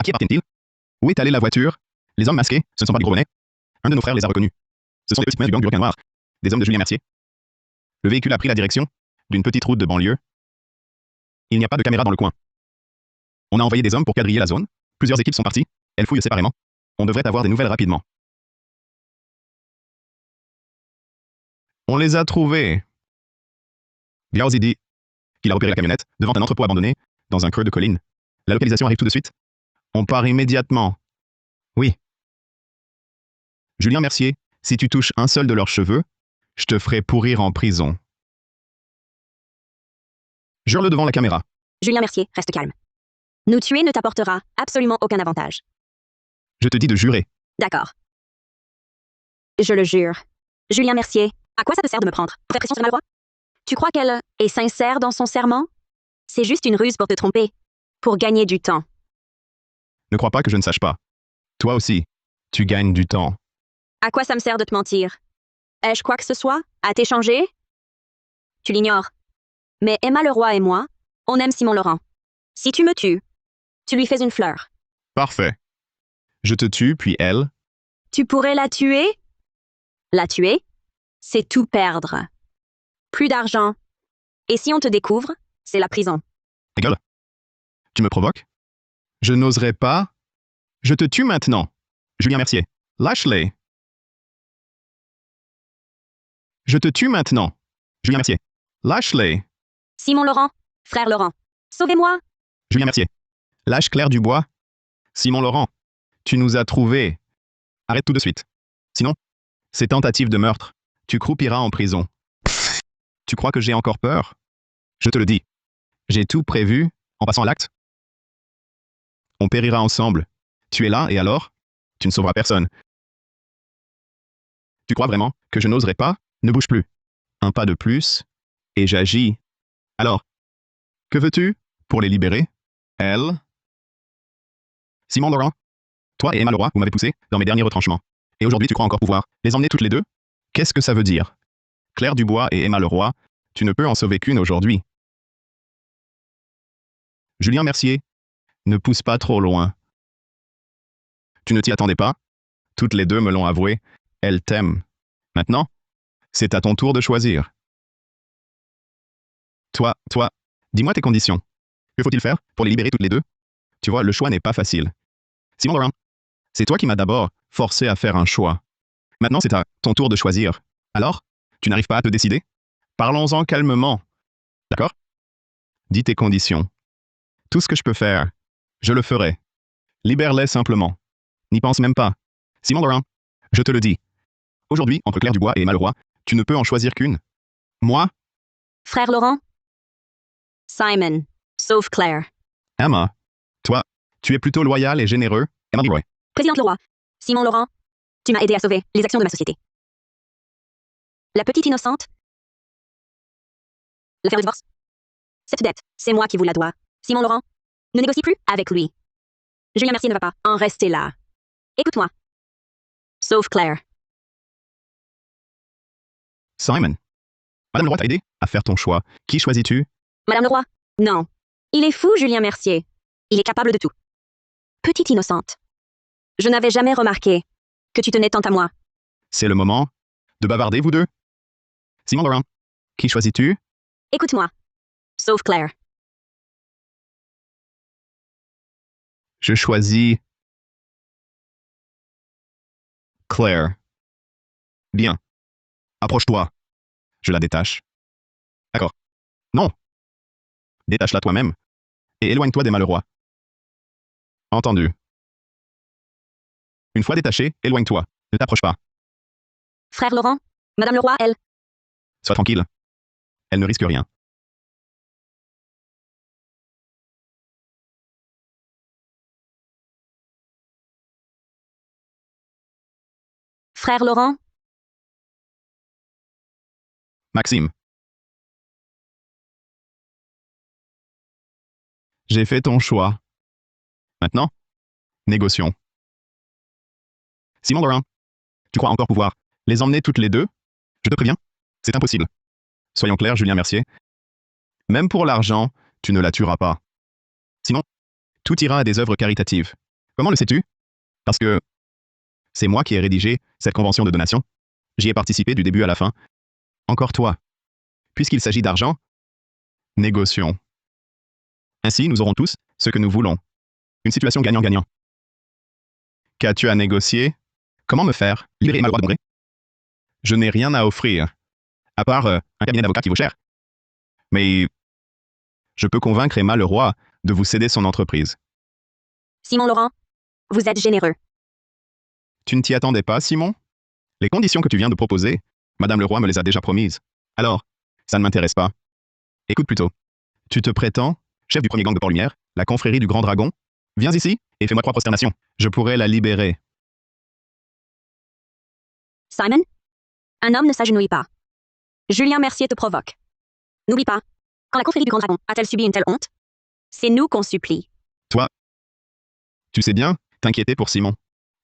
À qui appartiennent-ils? Où est allée la voiture? Les hommes masqués, ce ne sont pas des gros bonnets. Un de nos frères les a reconnus. Ce sont des petites mains du gang du requin noir. Des hommes de Julien Mercier. Le véhicule a pris la direction d'une petite route de banlieue. Il n'y a pas de caméra dans le coin. On a envoyé des hommes pour quadriller la zone. Plusieurs équipes sont parties. Elles fouillent séparément. On devrait avoir des nouvelles rapidement. On les a trouvés. Gauzy dit qu'il a repéré la camionnette devant un entrepôt abandonné dans un creux de colline. La localisation arrive tout de suite. On part immédiatement. Oui. Julien Mercier, si tu touches un seul de leurs cheveux, je te ferai pourrir en prison. Jure-le devant la caméra. Julien Mercier, reste calme. Nous tuer ne t'apportera absolument aucun avantage. Je te dis de jurer. D'accord. Je le jure. Julien Mercier, à quoi ça te sert de me prendre? Pour faire pression sur Emma Leroy? Tu crois qu'elle est sincère dans son serment? C'est juste une ruse pour te tromper. Pour gagner du temps. Ne crois pas que je ne sache pas. Toi aussi, tu gagnes du temps. À quoi ça me sert de te mentir? Ai-je quoi que ce soit à t'échanger? Tu l'ignores. Mais Emma Leroy et moi, on aime Simon Laurent. Si tu me tues, tu lui fais une fleur. Parfait. Je te tue, puis elle. Tu pourrais la tuer? La tuer, c'est tout perdre. Plus d'argent. Et si on te découvre, c'est la prison. Ta gueule. Tu me provoques? Je n'oserais pas. Je te tue maintenant. Julien Mercier, lâche-les. Je te tue maintenant. Julien Mercier, lâche-les. Simon Laurent, frère Laurent, sauvez-moi. Julien Mercier, lâche Claire Dubois. Simon Laurent, tu nous as trouvés. Arrête tout de suite. Sinon, ces tentatives de meurtre, tu croupiras en prison. Tu crois que j'ai encore peur? Je te le dis. J'ai tout prévu en passant à l'acte. On périra ensemble. Tu es là et alors? Tu ne sauveras personne. Tu crois vraiment que je n'oserais pas? Ne bouge plus. Un pas de plus, et j'agis. Alors, Que veux-tu pour les libérer? Elle? Simon Laurent? Toi et Emma Leroy, vous m'avez poussé dans mes derniers retranchements. Et aujourd'hui, tu crois encore pouvoir les emmener toutes les deux? Qu'est-ce que ça veut dire? Claire Dubois et Emma Leroy, tu ne peux en sauver qu'une aujourd'hui. Julien Mercier, ne pousse pas trop loin. Tu ne t'y attendais pas? Toutes les deux me l'ont avoué. Elles t'aiment. Maintenant, c'est à ton tour de choisir. Toi, dis-moi tes conditions. Que faut-il faire pour les libérer toutes les deux? Tu vois, le choix n'est pas facile. Simon Laurent, c'est toi qui m'as d'abord forcé à faire un choix. Maintenant, c'est à ton tour de choisir. Alors, tu n'arrives pas à te décider? Parlons-en calmement. D'accord? Dis tes conditions. Tout ce que je peux faire, je le ferai. Libère-les simplement. N'y pense même pas. Simon Laurent, je te le dis. Aujourd'hui, entre Claire Dubois et Emma Leroy, tu ne peux en choisir qu'une. Moi, Frère Laurent? Simon, sauf Claire. Emma. Toi, tu es plutôt loyal et généreux. Emma Leroy. Présidente Leroy. Simon Laurent, tu m'as aidé à sauver les actions de ma société. La petite innocente? L'affaire de divorce? Cette dette, c'est moi qui vous la dois. Simon Laurent, ne négocie plus avec lui. Julien Mercier ne va pas en rester là. Écoute-moi. Sauf Claire. Simon. Madame Leroy t'a aidé à faire ton choix. Qui choisis-tu? Madame Leroy? Non. Il est fou, Julien Mercier. Il est capable de tout. Petite innocente. Je n'avais jamais remarqué que tu tenais tant à moi. C'est le moment de bavarder, vous deux. Simon Laurent, qui choisis-tu? Écoute-moi. Sauf Claire. Je choisis Claire. Bien. Approche-toi. Je la détache. D'accord. Non. Détache-la toi-même. Et éloigne-toi d'Emma Leroy. Entendu. Une fois détaché, éloigne-toi. Ne t'approche pas. Frère Laurent? Madame Leroy, elle? Sois tranquille. Elle ne risque rien. Frère Laurent? Maxime. J'ai fait ton choix. Maintenant, négocions. Simon Laurent, tu crois encore pouvoir les emmener toutes les deux? Je te préviens, c'est impossible. Soyons clairs, Julien Mercier. Même pour l'argent, tu ne la tueras pas. Sinon, tout ira à des œuvres caritatives. Comment le sais-tu? Parce que c'est moi qui ai rédigé cette convention de donation. J'y ai participé du début à la fin. Encore toi. Puisqu'il s'agit d'argent, négocions. Ainsi, nous aurons tous ce que nous voulons. Une situation gagnant-gagnant. Qu'as-tu à négocier? Comment me faire libérer ma loi de Je n'ai rien à offrir, à part un cabinet d'avocat qui vaut cher. Mais je peux convaincre Emma Leroy de vous céder son entreprise. Simon Laurent, vous êtes généreux. Tu ne t'y attendais pas, Simon? Les conditions que tu viens de proposer, Madame Leroy me les a déjà promises. Alors, ça ne m'intéresse pas. Écoute plutôt. Tu te prétends chef du premier gang de Port-Lumière, la confrérie du Grand Dragon? Viens ici et fais-moi 3 prosternations. Je pourrais la libérer. Simon? Un homme ne s'agenouille pas. Julien Mercier te provoque. N'oublie pas, quand la confrérie du Grand Dragon a-t-elle subi une telle honte? C'est nous qu'on supplie. Toi, tu sais bien t'inquiéter pour Simon.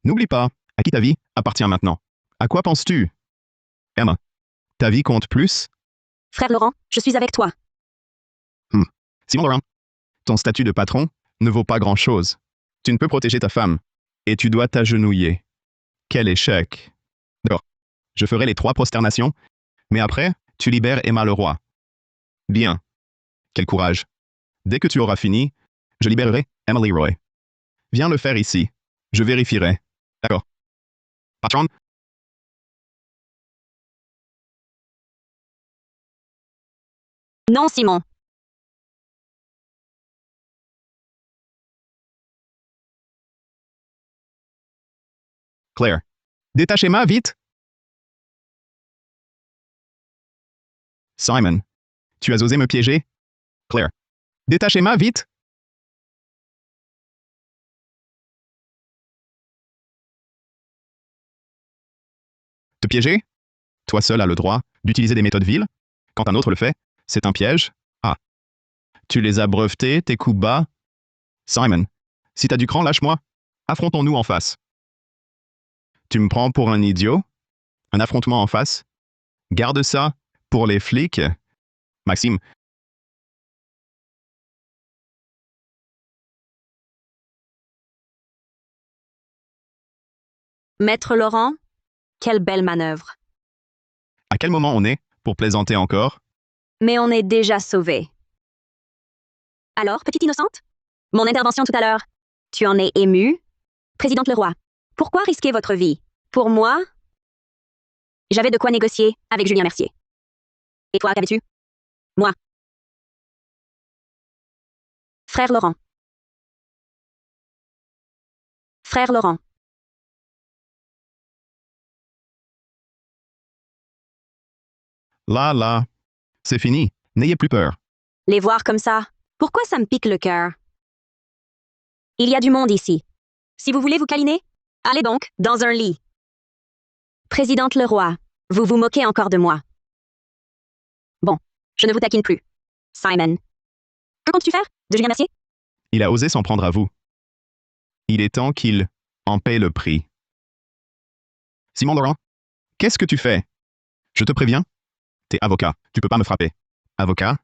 N'oublie pas à qui ta vie appartient maintenant. À quoi penses-tu? Emma, ta vie compte plus? Frère Laurent, je suis avec toi. Simon Laurent, ton statut de patron ne vaut pas grand-chose. Tu ne peux protéger ta femme. Et tu dois t'agenouiller. Quel échec. D'accord. Je ferai les 3 prosternations, mais après, tu libères Emma Leroy. Bien. Quel courage. Dès que tu auras fini, je libérerai Emma Leroy. Viens le faire ici. Je vérifierai. D'accord. Patron? Non, Simon. Claire. Détache Emma, vite! Simon. Tu as osé me piéger? Claire. Détache Emma, vite! Te piéger? Toi seul as le droit d'utiliser des méthodes viles. Quand un autre le fait, c'est un piège. Ah. Tu les as brevetés, tes coups bas? Simon, si t'as du cran, lâche-moi. Affrontons-nous en face. Tu me prends pour un idiot? Un affrontement en face? Garde ça pour les flics. Maxime, Maître Laurent, quelle belle manœuvre. à quel moment on est pour plaisanter encore? Mais on est déjà sauvés. Alors, petite innocente? Mon intervention tout à l'heure. Tu en es émue? Présidente Leroy, pourquoi risquer votre vie? Pour moi? J'avais de quoi négocier avec Julien Mercier. Et toi, qu'avais-tu? Moi. Frère Laurent. Frère Laurent. Là, c'est fini. N'ayez plus peur. Les voir comme ça, pourquoi ça me pique le cœur? Il y a du monde ici. Si vous voulez vous câliner, allez donc, dans un lit. Présidente Leroy, vous vous moquez encore de moi. Bon, je ne vous taquine plus. Simon. Que comptes-tu faire de Julien Mercier? Il a osé s'en prendre à vous. Il est temps qu'il en paie le prix. Simon Laurent, qu'est-ce que tu fais? Je te préviens. T'es avocat, tu peux pas me frapper. Avocat?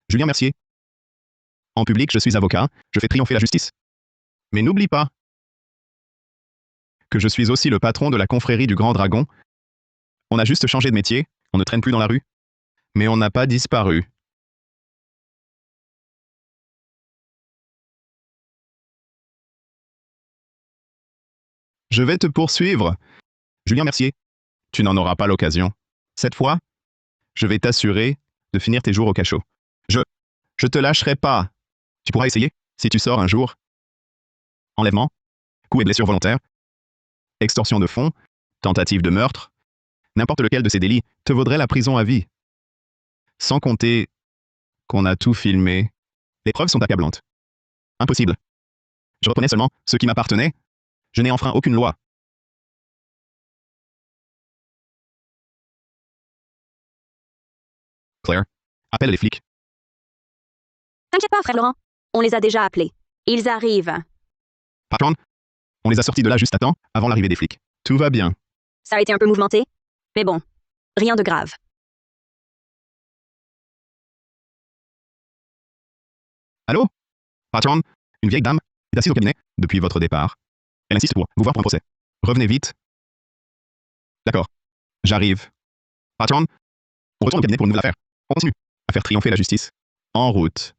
Julien Mercier. En public, je suis avocat, je fais triompher la justice. Mais n'oublie pas que je suis aussi le patron de la confrérie du Grand Dragon. On a juste changé de métier, on ne traîne plus dans la rue. Mais on n'a pas disparu. Je vais te poursuivre. Julien Mercier, tu n'en auras pas l'occasion. Cette fois, je vais t'assurer de finir tes jours au cachot. Je te lâcherai pas. Tu pourras essayer, si tu sors un jour. Enlèvement, coups et blessures volontaires, extorsion de fonds, tentative de meurtre, n'importe lequel de ces délits te vaudrait la prison à vie. Sans compter qu'on a tout filmé. Les preuves sont accablantes. Impossible. Je reprenais seulement ce qui m'appartenait. Je n'ai enfreint aucune loi. Claire, appelle les flics. T'inquiète pas, frère Laurent. On les a déjà appelés. Ils arrivent. Patron, on les a sortis de là juste à temps, avant l'arrivée des flics. Tout va bien. Ça a été un peu mouvementé, mais bon, rien de grave. Allô? Patron, une vieille dame est assise au cabinet depuis votre départ. Elle insiste pour vous voir pour un procès. Revenez vite. D'accord. J'arrive. Patron, on retourne au cabinet pour une nouvelle affaire. On continue à faire triompher la justice. En route.